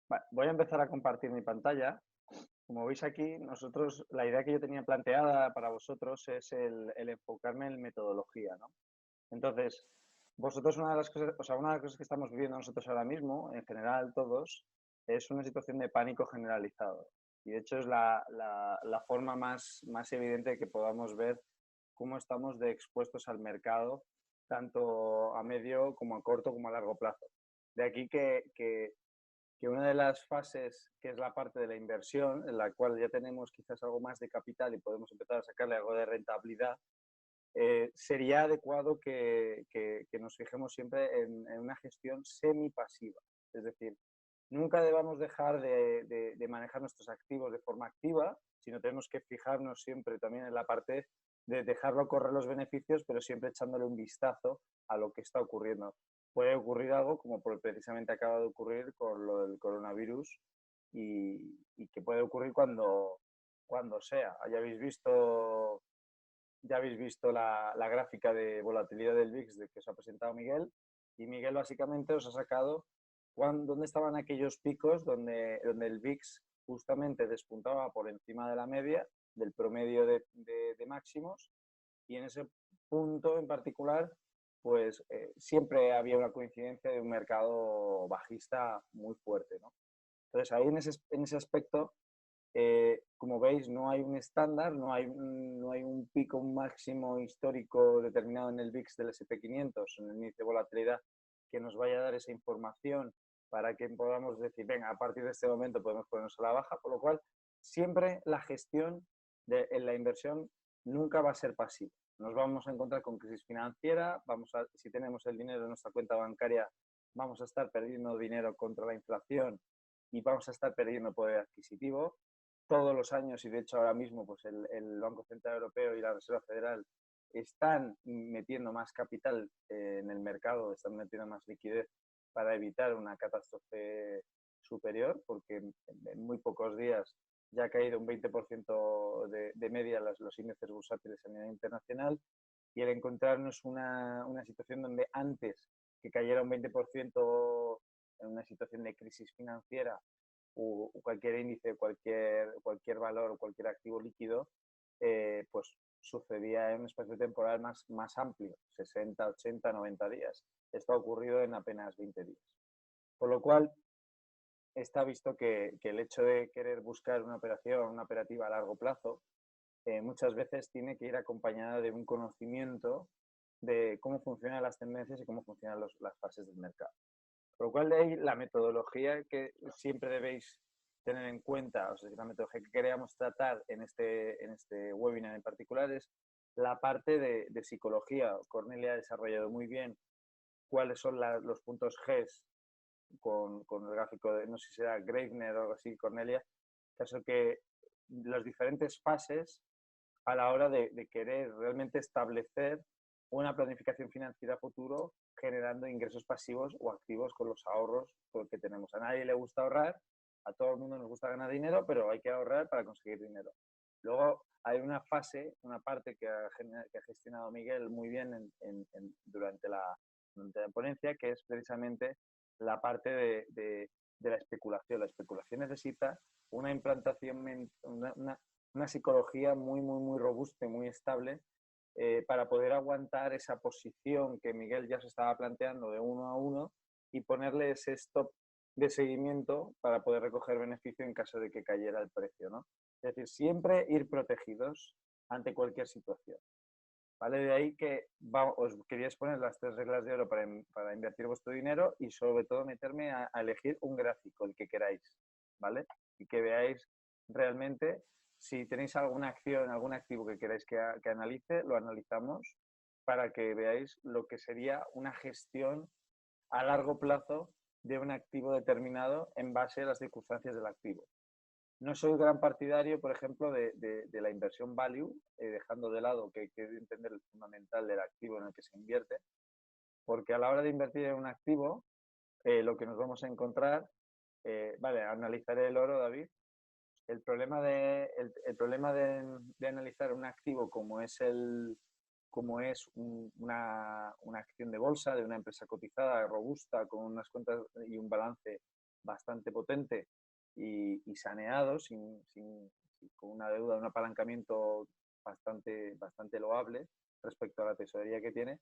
Vale, voy a empezar a compartir mi pantalla como veis aquí, nosotros, la idea que yo tenía planteada para vosotros es el enfocarme en metodología, ¿no? Entonces, vosotros una de las cosas, o sea, una de las cosas que estamos viviendo nosotros ahora mismo, en general todos, es una situación de pánico generalizado. Y de hecho es la forma más evidente que podamos ver cómo estamos de expuestos al mercado, tanto a medio como a corto como a largo plazo. De aquí que una de las fases, que es la parte de la inversión, en la cual ya tenemos quizás algo más de capital y podemos empezar a sacarle algo de rentabilidad, sería adecuado que nos fijemos siempre en una gestión semipasiva. Es decir, nunca debamos dejar de manejar nuestros activos de forma activa, sino tenemos que fijarnos siempre también en la parte de dejarlo correr los beneficios, pero siempre echándole un vistazo a lo que está ocurriendo. Puede ocurrir algo como precisamente acaba de ocurrir con lo del coronavirus y que puede ocurrir cuando sea. Ya habéis visto la gráfica de volatilidad del VIX que os ha presentado Miguel, y Miguel básicamente os ha sacado dónde estaban aquellos picos donde el VIX justamente despuntaba por encima de la media, del promedio de máximos, y en ese punto en particular pues siempre había una coincidencia de un mercado bajista muy fuerte, ¿no? Entonces ahí en ese aspecto, como veis, no hay un estándar, no hay un pico máximo histórico determinado en el VIX del SP500, en el índice de volatilidad, que nos vaya a dar esa información para que podamos decir, venga, a partir de este momento podemos ponernos a la baja, por lo cual siempre la gestión en la inversión nunca va a ser pasiva. Nos vamos a encontrar con crisis financiera, si tenemos el dinero en nuestra cuenta bancaria, vamos a estar perdiendo dinero contra la inflación y vamos a estar perdiendo poder adquisitivo todos los años, y de hecho ahora mismo pues el Banco Central Europeo y la Reserva Federal están metiendo más capital en el mercado, están metiendo más liquidez para evitar una catástrofe superior, porque en muy pocos días ya ha caído un 20% de media los índices bursátiles a nivel internacional, y el encontrarnos una situación donde antes que cayera un 20% en una situación de crisis financiera, o cualquier índice, cualquier valor o cualquier activo líquido, pues sucedía en un espacio temporal más amplio, 60, 80, 90 días. Esto ha ocurrido en apenas 20 días. Por lo cual, está visto que el hecho de querer buscar una operativa a largo plazo, muchas veces tiene que ir acompañada de un conocimiento de cómo funcionan las tendencias y cómo funcionan las fases del mercado. Por lo cual, de ahí la metodología que siempre debéis tener en cuenta, o sea, la metodología que queríamos tratar en este webinar en particular, es la parte de psicología. Cornelia ha desarrollado muy bien cuáles son los puntos G con el gráfico de, no sé si será Greifner o algo así, Cornelia, caso que las diferentes fases a la hora de querer realmente establecer una planificación financiera a futuro, generando ingresos pasivos o activos con los ahorros que tenemos. A nadie le gusta ahorrar, a todo el mundo nos gusta ganar dinero, pero hay que ahorrar para conseguir dinero. Luego hay una parte que ha gestionado Miguel muy bien durante la ponencia, que es precisamente la parte de la especulación. La especulación necesita una implantación, una psicología muy, muy, muy robusta y muy estable, para poder aguantar esa posición que Miguel ya se estaba planteando de 1 a 1 y ponerle ese stop de seguimiento para poder recoger beneficio en caso de que cayera el precio, ¿no? Es decir, siempre ir protegidos ante cualquier situación. ¿Vale? De ahí que os quería exponer las 3 reglas de oro para invertir vuestro dinero, y sobre todo meterme a elegir un gráfico, el que queráis, ¿vale? Y que veáis realmente si tenéis alguna acción, algún activo que queráis que analice, lo analizamos para que veáis lo que sería una gestión a largo plazo de un activo determinado en base a las circunstancias del activo. No soy gran partidario, por ejemplo, de la inversión value, dejando de lado que hay que entender el fundamental del activo en el que se invierte, porque a la hora de invertir en un activo, lo que nos vamos a encontrar, vale, analizaré el oro, David. El problema de analizar un activo como es una acción de bolsa de una empresa cotizada, robusta, con unas cuentas y un balance bastante potente, y saneado, con una deuda, un apalancamiento bastante loable respecto a la tesorería que tiene,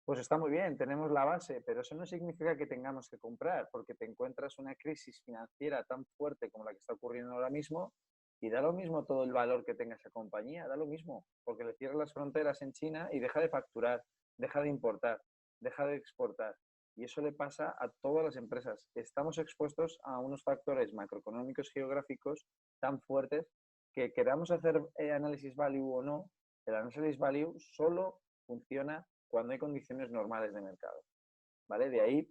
pues está muy bien, tenemos la base, pero eso no significa que tengamos que comprar, porque te encuentras una crisis financiera tan fuerte como la que está ocurriendo ahora mismo y da lo mismo todo el valor que tenga esa compañía, da lo mismo, porque le cierran las fronteras en China y deja de facturar, deja de importar, deja de exportar. Y eso le pasa a todas las empresas. Estamos expuestos a unos factores macroeconómicos geográficos tan fuertes que queramos hacer análisis value o no, el análisis value solo funciona cuando hay condiciones normales de mercado. ¿Vale? De ahí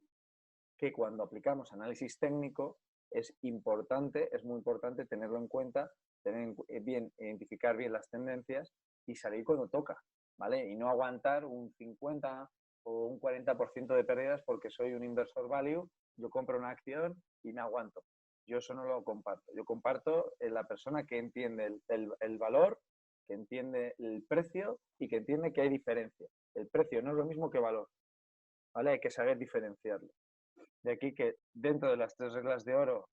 que cuando aplicamos análisis técnico es muy importante tenerlo en cuenta, identificar bien las tendencias y salir cuando toca, ¿vale? Y no aguantar un 50 o un 40% de pérdidas porque soy un inversor value, yo compro una acción y me aguanto. Yo eso no lo comparto. Yo comparto la persona que entiende el valor, que entiende el precio y que entiende que hay diferencia. El precio no es lo mismo que valor, ¿vale? Hay que saber diferenciarlo. De aquí que dentro de las 3 reglas de oro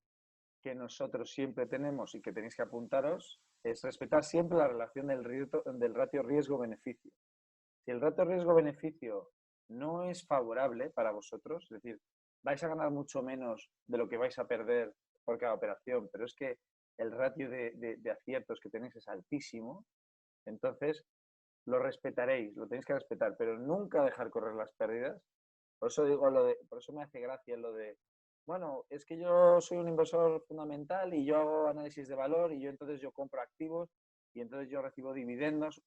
que nosotros siempre tenemos y que tenéis que apuntaros, es respetar siempre la relación del ratio riesgo-beneficio. Si el ratio riesgo-beneficio no es favorable para vosotros, es decir, vais a ganar mucho menos de lo que vais a perder por cada operación, pero es que el ratio de aciertos que tenéis es altísimo, entonces lo respetaréis, lo tenéis que respetar, pero nunca dejar correr las pérdidas. Por eso digo por eso me hace gracia lo de, bueno, es que yo soy un inversor fundamental y yo hago análisis de valor y yo compro activos y entonces yo recibo dividendos.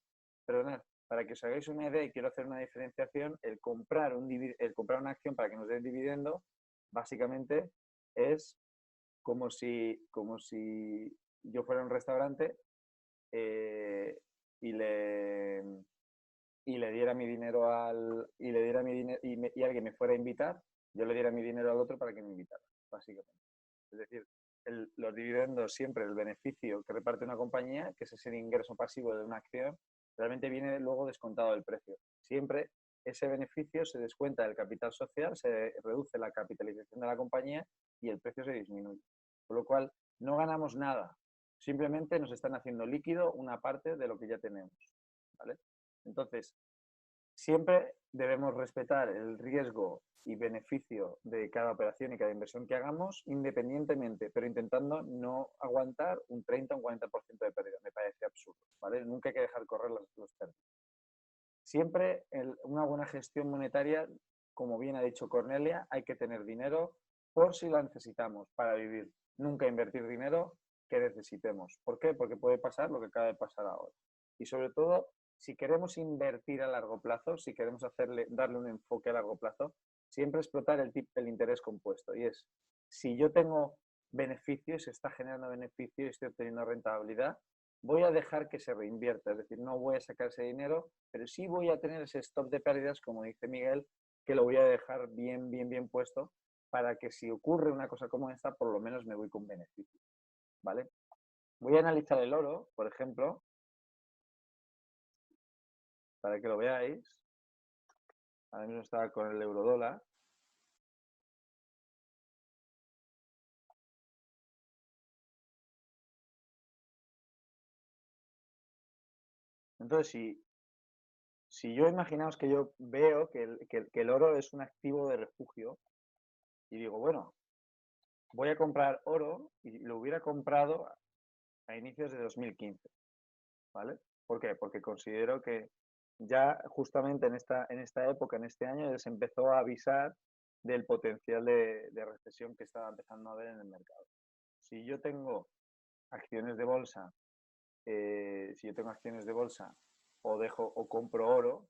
Perdonad, para que os hagáis una idea y quiero hacer una diferenciación, el comprar una acción para que nos dé dividendo, básicamente es como si yo fuera a un restaurante y le diera mi dinero y alguien me fuera a invitar, yo le diera mi dinero al otro para que me invitara, básicamente. Es decir, los dividendos siempre, el beneficio que reparte una compañía, que es el ingreso pasivo de una acción, realmente viene luego descontado del precio. Siempre ese beneficio se descuenta del capital social, se reduce la capitalización de la compañía y el precio se disminuye. Por lo cual, no ganamos nada. Simplemente nos están haciendo líquido una parte de lo que ya tenemos, ¿vale? Entonces, siempre debemos respetar el riesgo y beneficio de cada operación y cada inversión que hagamos independientemente, pero intentando no aguantar un 30 o un 40% de pérdida. Me parece absurdo, ¿vale? Nunca hay que dejar correr los pérdidas. Siempre una buena gestión monetaria, como bien ha dicho Cornelia, hay que tener dinero por si lo necesitamos para vivir. Nunca invertir dinero que necesitemos. ¿Por qué? Porque puede pasar lo que acaba de pasar ahora. Y sobre todo, si queremos invertir a largo plazo, si queremos darle un enfoque a largo plazo, siempre explotar el interés compuesto. Y es, si yo tengo beneficio, se está generando beneficio y estoy obteniendo rentabilidad, voy a dejar que se reinvierta. Es decir, no voy a sacar ese dinero, pero sí voy a tener ese stop de pérdidas, como dice Miguel, que lo voy a dejar bien puesto para que si ocurre una cosa como esta, por lo menos me voy con beneficio. ¿Vale? Voy a analizar el oro, por ejemplo, para que lo veáis. Ahora mismo estaba con el eurodólar. Entonces, si yo imaginaos que yo veo que el oro es un activo de refugio y digo, bueno, voy a comprar oro y lo hubiera comprado a inicios de 2015, ¿vale? ¿Por qué? Porque considero que ya justamente en esta época, en este año, se empezó a avisar del potencial de recesión que estaba empezando a haber en el mercado. Si yo tengo acciones de bolsa, o compro oro,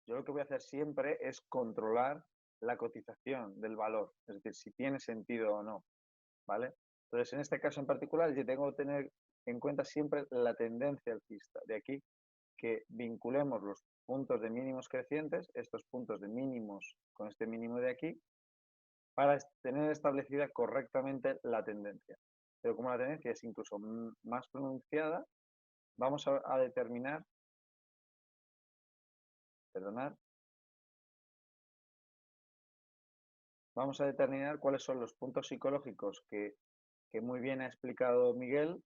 yo lo que voy a hacer siempre es controlar la cotización del valor, es decir, si tiene sentido o no, ¿vale? Entonces, en este caso en particular, yo tengo que tener en cuenta siempre la tendencia alcista. De aquí que vinculemos los puntos de mínimos crecientes, estos puntos de mínimos con este mínimo de aquí, para tener establecida correctamente la tendencia. Pero como la tendencia es incluso más pronunciada, vamos a determinar, cuáles son los puntos psicológicos que que muy bien ha explicado Miguel,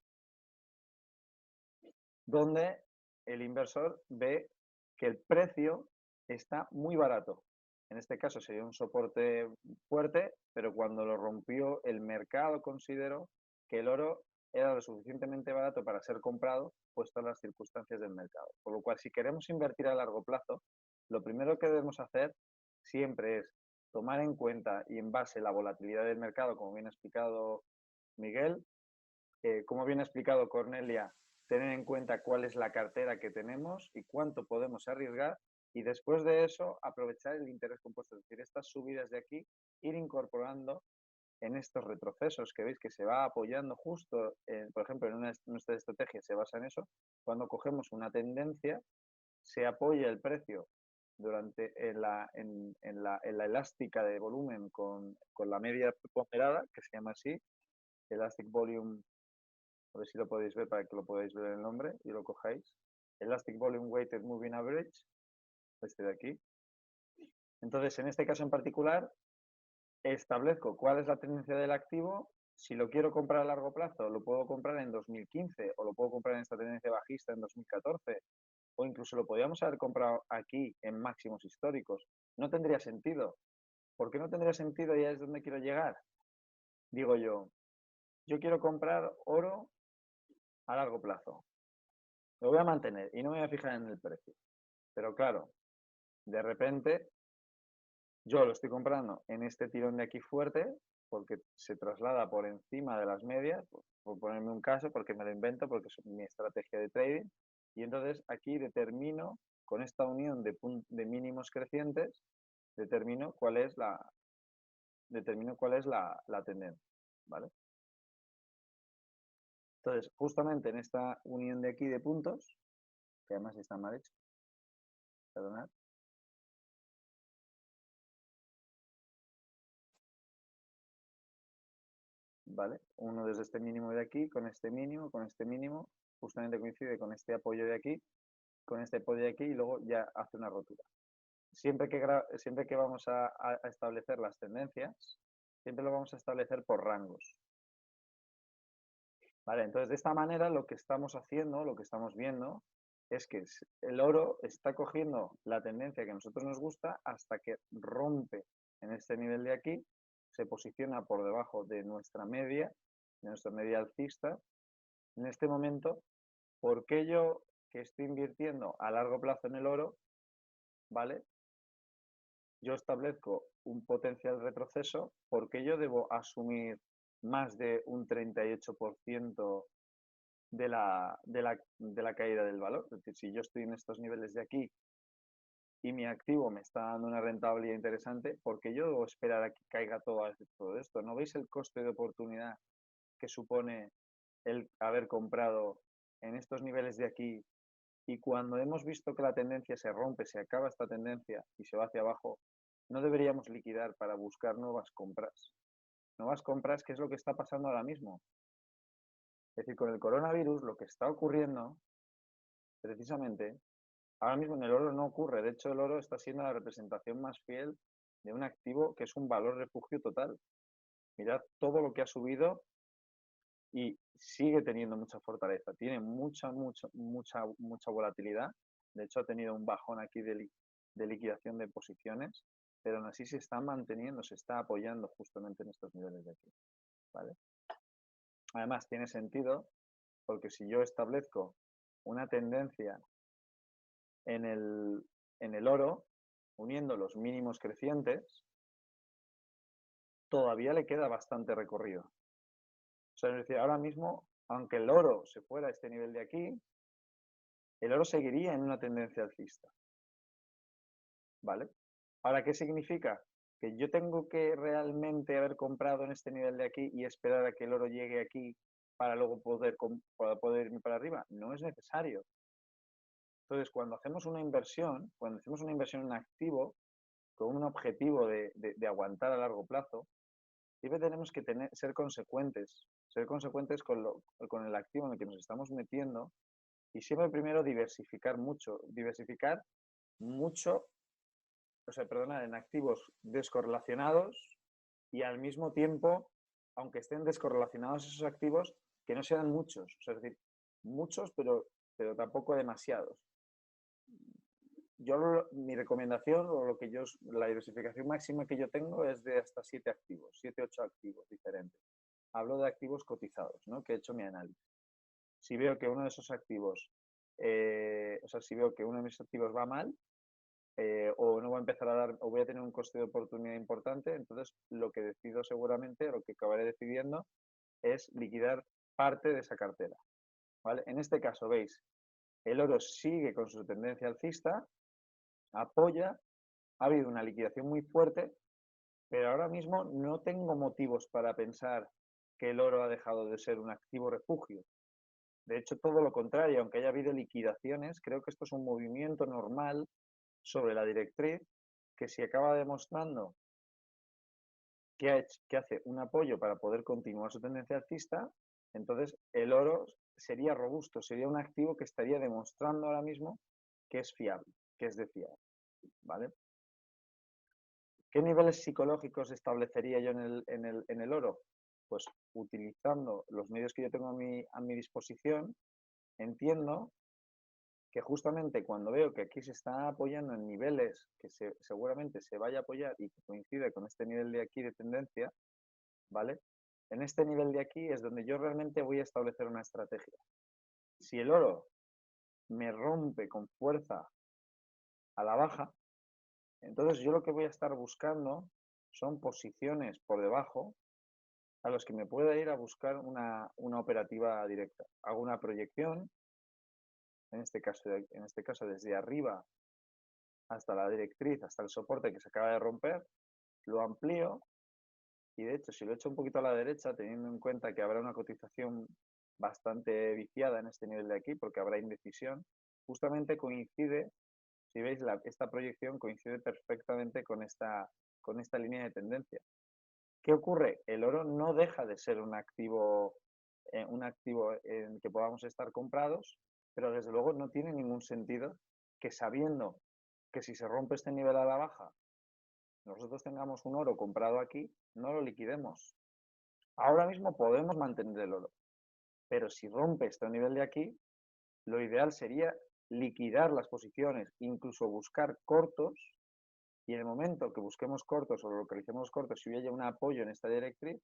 donde el inversor ve que el precio está muy barato. En este caso sería un soporte fuerte, pero cuando lo rompió el mercado consideró que el oro era lo suficientemente barato para ser comprado, puestas las circunstancias del mercado. Por lo cual, si queremos invertir a largo plazo, lo primero que debemos hacer siempre es tomar en cuenta y en base la volatilidad del mercado, como bien ha explicado Miguel, como bien ha explicado Cornelia, tener en cuenta cuál es la cartera que tenemos y cuánto podemos arriesgar, y después de eso aprovechar el interés compuesto, es decir, estas subidas de aquí, ir incorporando en estos retrocesos que veis que se va apoyando justo, por ejemplo, en nuestra estrategia se basa en eso. Cuando cogemos una tendencia, se apoya el precio en la elástica de volumen con la media ponderada, que se llama así, Elastic Volume, a ver si lo podéis ver para que lo podáis ver el nombre y lo cojáis. Elastic Volume Weighted Moving Average, este de aquí. Entonces, en este caso en particular, establezco cuál es la tendencia del activo. Si lo quiero comprar a largo plazo, lo puedo comprar en 2015 o lo puedo comprar en esta tendencia bajista en 2014, o incluso lo podríamos haber comprado aquí en máximos históricos. No tendría sentido. ¿Por qué no tendría sentido? Ya es donde quiero llegar. Digo yo quiero comprar oro a largo plazo. Lo voy a mantener y no me voy a fijar en el precio. Pero claro, de repente yo lo estoy comprando en este tirón de aquí fuerte porque se traslada por encima de las medias, por ponerme un caso, porque me lo invento, porque es mi estrategia de trading. Y entonces aquí determino, con esta unión de mínimos crecientes, determino cuál es la tendencia, ¿vale? Entonces, justamente en esta unión de aquí de puntos, que además está mal hecho, perdonad, ¿vale? Uno desde este mínimo de aquí, con este mínimo, justamente coincide con este apoyo de aquí, con este apoyo de aquí, y luego ya hace una rotura. Siempre que vamos a establecer las tendencias, siempre lo vamos a establecer por rangos. Vale, entonces de esta manera lo que estamos haciendo, lo que estamos viendo, es que el oro está cogiendo la tendencia que a nosotros nos gusta hasta que rompe en este nivel de aquí, se posiciona por debajo de nuestra media alcista. En este momento, ¿por qué yo que estoy invirtiendo a largo plazo en el oro, ¿vale? Yo establezco un potencial retroceso, ¿por qué yo debo asumir más de un 38% de la caída del valor? Es decir, si yo estoy en estos niveles de aquí y mi activo me está dando una rentabilidad interesante, ¿por qué yo debo esperar a que caiga todo esto? ¿No veis el coste de oportunidad que supone el haber comprado en estos niveles de aquí? Y cuando hemos visto que la tendencia se rompe, se acaba esta tendencia y se va hacia abajo, no deberíamos liquidar para buscar nuevas compras. Nuevas compras, ¿qué es lo que está pasando ahora mismo? Es decir, con el coronavirus lo que está ocurriendo, precisamente, ahora mismo en el oro no ocurre. De hecho, el oro está siendo la representación más fiel de un activo que es un valor refugio total. Mirad todo lo que ha subido y sigue teniendo mucha fortaleza. Tiene mucha volatilidad. De hecho, ha tenido un bajón aquí de liquidación de posiciones, pero aún así se está manteniendo, se está apoyando justamente en estos niveles de aquí, ¿vale? Además, tiene sentido porque si yo establezco una tendencia en el oro, uniendo los mínimos crecientes, todavía le queda bastante recorrido. O sea, es decir, ahora mismo, aunque el oro se fuera a este nivel de aquí, el oro seguiría en una tendencia alcista, ¿vale? Ahora, ¿qué significa? ¿Que yo tengo que realmente haber comprado en este nivel de aquí y esperar a que el oro llegue aquí para luego poder irme para arriba? No es necesario. Entonces, cuando hacemos una inversión en activo, con un objetivo de aguantar a largo plazo, siempre tenemos que ser consecuentes con el activo en el que nos estamos metiendo, y siempre primero diversificar mucho, en activos descorrelacionados y al mismo tiempo aunque estén descorrelacionados esos activos, que no sean muchos, o sea, es decir, muchos, pero tampoco demasiados. Mi recomendación, o la diversificación máxima que yo tengo es de hasta 7 activos, 7, 8 activos diferentes. Hablo de activos cotizados, ¿no? Que he hecho mi análisis. Si veo que uno de esos activos, si veo que uno de mis activos va mal, o no voy a empezar a dar, o voy a tener un coste de oportunidad importante, entonces lo que decido seguramente, lo que acabaré decidiendo, es liquidar parte de esa cartera, ¿vale? En este caso, veis, el oro sigue con su tendencia alcista, apoya, ha habido una liquidación muy fuerte, pero ahora mismo no tengo motivos para pensar que el oro ha dejado de ser un activo refugio. De hecho, todo lo contrario, aunque haya habido liquidaciones, creo que esto es un movimiento normal sobre la directriz que si acaba demostrando que hace un apoyo para poder continuar su tendencia alcista, entonces el oro sería robusto, sería un activo que estaría demostrando ahora mismo que es fiable, que es de fiar, ¿vale? ¿Qué niveles psicológicos establecería yo en el oro? Pues utilizando los medios que yo tengo a mi disposición, entiendo que justamente cuando veo que aquí se está apoyando en niveles que seguramente se vaya a apoyar y que coincide con este nivel de aquí de tendencia, ¿vale? En este nivel de aquí es donde yo realmente voy a establecer una estrategia. Si el oro me rompe con fuerza a la baja, entonces yo lo que voy a estar buscando son posiciones por debajo a los que me pueda ir a buscar una operativa directa. Hago una proyección, en este caso desde arriba hasta la directriz, hasta el soporte que se acaba de romper, lo amplío y de hecho si lo echo un poquito a la derecha, teniendo en cuenta que habrá una cotización bastante viciada en este nivel de aquí porque habrá indecisión, justamente coincide, si veis esta proyección coincide perfectamente con esta línea de tendencia. ¿Qué ocurre? El oro no deja de ser un activo en el que podamos estar comprados, pero desde luego no tiene ningún sentido que sabiendo que si se rompe este nivel a la baja, nosotros tengamos un oro comprado aquí, no lo liquidemos. Ahora mismo podemos mantener el oro, pero si rompe este nivel de aquí, lo ideal sería liquidar las posiciones, incluso buscar cortos, y en el momento que busquemos cortos o localicemos cortos, si hubiera un apoyo en esta directriz,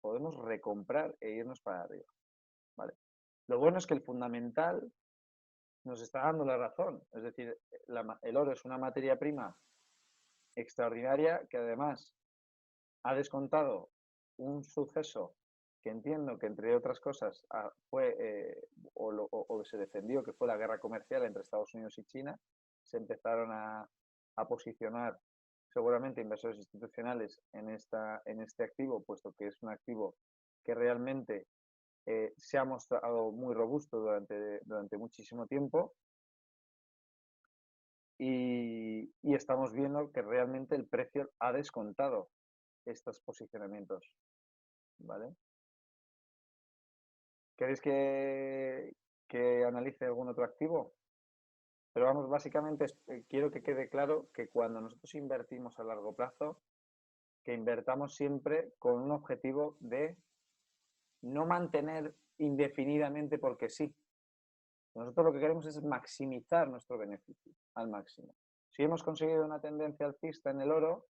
podemos recomprar e irnos para arriba, ¿vale? Lo bueno es que el fundamental nos está dando la razón, es decir, el oro es una materia prima extraordinaria que además ha descontado un suceso que entiendo que entre otras cosas fue o se defendió que fue la guerra comercial entre Estados Unidos y China. Se empezaron a posicionar seguramente inversores institucionales en este activo, puesto que es un activo que realmente se ha mostrado muy robusto durante muchísimo tiempo y estamos viendo que realmente el precio ha descontado estos posicionamientos, ¿vale? ¿Queréis que analice algún otro activo? Pero vamos, básicamente quiero que quede claro que cuando nosotros invertimos a largo plazo, que invertamos siempre con un objetivo de no mantener indefinidamente porque sí. Nosotros lo que queremos es maximizar nuestro beneficio al máximo. Si hemos conseguido una tendencia alcista en el oro,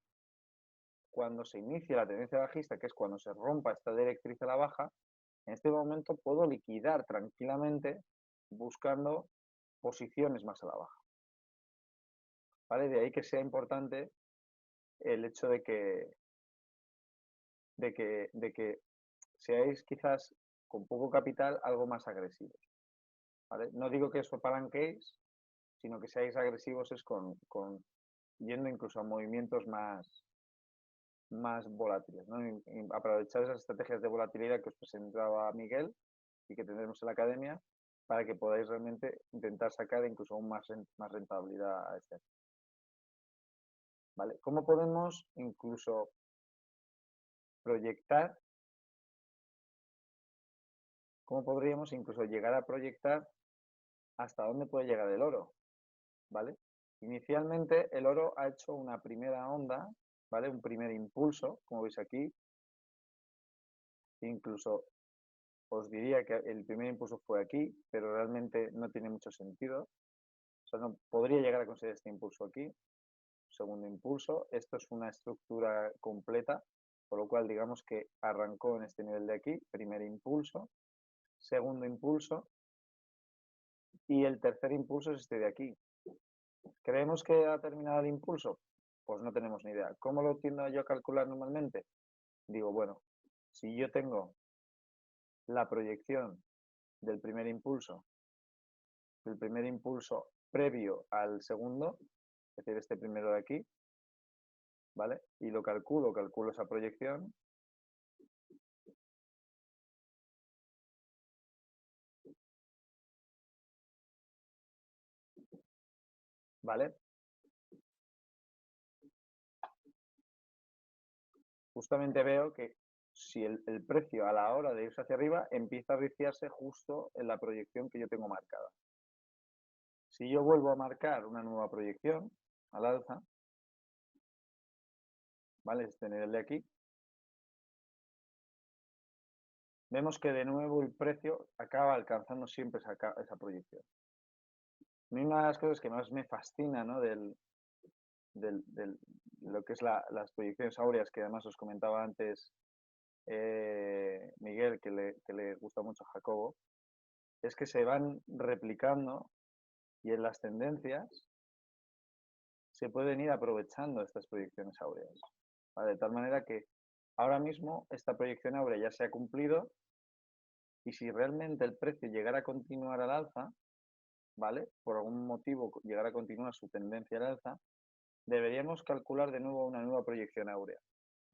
cuando se inicia la tendencia bajista, que es cuando se rompa esta directriz a la baja, en este momento puedo liquidar tranquilamente buscando posiciones más a la baja. ¿Vale? De ahí que sea importante el hecho de que seáis quizás con poco capital algo más agresivos. ¿Vale? No digo que os apalanquéis, sino que seáis agresivos es yendo incluso a movimientos más volátiles, ¿no? Y aprovechar esas estrategias de volatilidad que os presentaba Miguel y que tendremos en la academia para que podáis realmente intentar sacar incluso aún más rentabilidad a este activo. ¿Vale? ¿Cómo podemos incluso proyectar? ¿Cómo podríamos incluso llegar a proyectar hasta dónde puede llegar el oro? ¿Vale? Inicialmente el oro ha hecho una primera onda, ¿vale? Un primer impulso, como veis aquí, Incluso os diría que el primer impulso fue aquí, pero realmente no tiene mucho sentido. O sea, no podría llegar a considerar este impulso aquí. Segundo impulso, esto es una estructura completa, por lo cual digamos que arrancó en este nivel de aquí, primer impulso, segundo impulso, y el tercer impulso es este de aquí. ¿Creemos que ha terminado el impulso? Pues no tenemos ni idea. ¿Cómo lo tiendo yo a calcular normalmente? Digo, bueno, si yo tengo la proyección del primer impulso previo al segundo, es decir, este primero de aquí, ¿vale? Y lo calculo esa proyección. ¿Vale? Justamente veo que si el precio a la hora de irse hacia arriba empieza a viciarse justo en la proyección que yo tengo marcada. Si yo vuelvo a marcar una nueva proyección al alza, ¿vale? Este nivel de aquí, vemos que de nuevo el precio acaba alcanzando siempre esa proyección. Una de las cosas que más me fascina, ¿no? de lo que es las proyecciones áureas, que además os comentaba antes Miguel, que le gusta mucho a Jacobo, es que se van replicando y en las tendencias se pueden ir aprovechando estas proyecciones áureas, ¿vale? De tal manera que ahora mismo esta proyección áurea ya se ha cumplido y si realmente el precio llegara a continuar al alza, ¿vale? Por algún motivo llegara a continuar su tendencia al alza, deberíamos calcular de nuevo una nueva proyección áurea.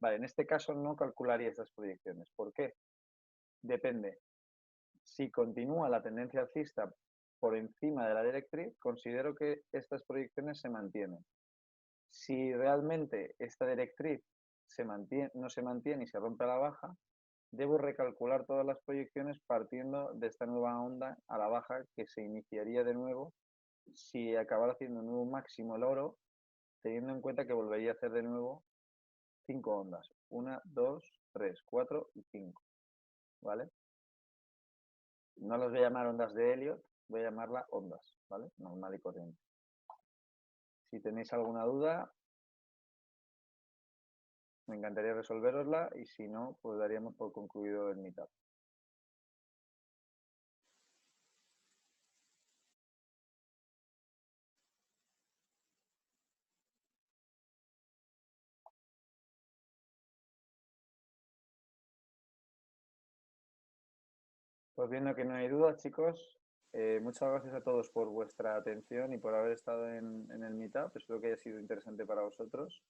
Vale, en este caso no calcularía estas proyecciones. ¿Por qué? Depende. Si continúa la tendencia alcista por encima de la directriz, considero que estas proyecciones se mantienen. Si realmente esta directriz no se mantiene y se rompe a la baja, debo recalcular todas las proyecciones partiendo de esta nueva onda a la baja que se iniciaría de nuevo si acabara haciendo un nuevo máximo el oro, teniendo en cuenta que volvería a hacer de nuevo 5 ondas. 1, 2, 3, 4 y 5. ¿Vale? No las voy a llamar ondas de Elliot, voy a llamarla ondas, ¿vale? Normal y corriente. Si tenéis alguna duda, me encantaría resolverosla y si no, pues daríamos por concluido el meetup. Pues viendo que no hay dudas, chicos, muchas gracias a todos por vuestra atención y por haber estado en el meetup. Espero que haya sido interesante para vosotros.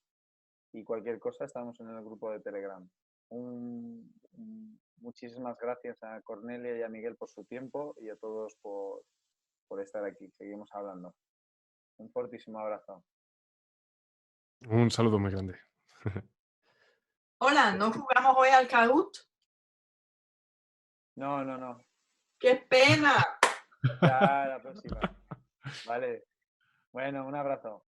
Y cualquier cosa, estamos en el grupo de Telegram. Muchísimas gracias a Cornelia y a Miguel por su tiempo y a todos por estar aquí. Seguimos hablando. Un fortísimo abrazo.
Un saludo muy grande.
Hola, ¿no jugamos hoy al Kahoot?
No, no, no.
¡Qué pena!
Ya, la próxima. Vale. Bueno, un abrazo.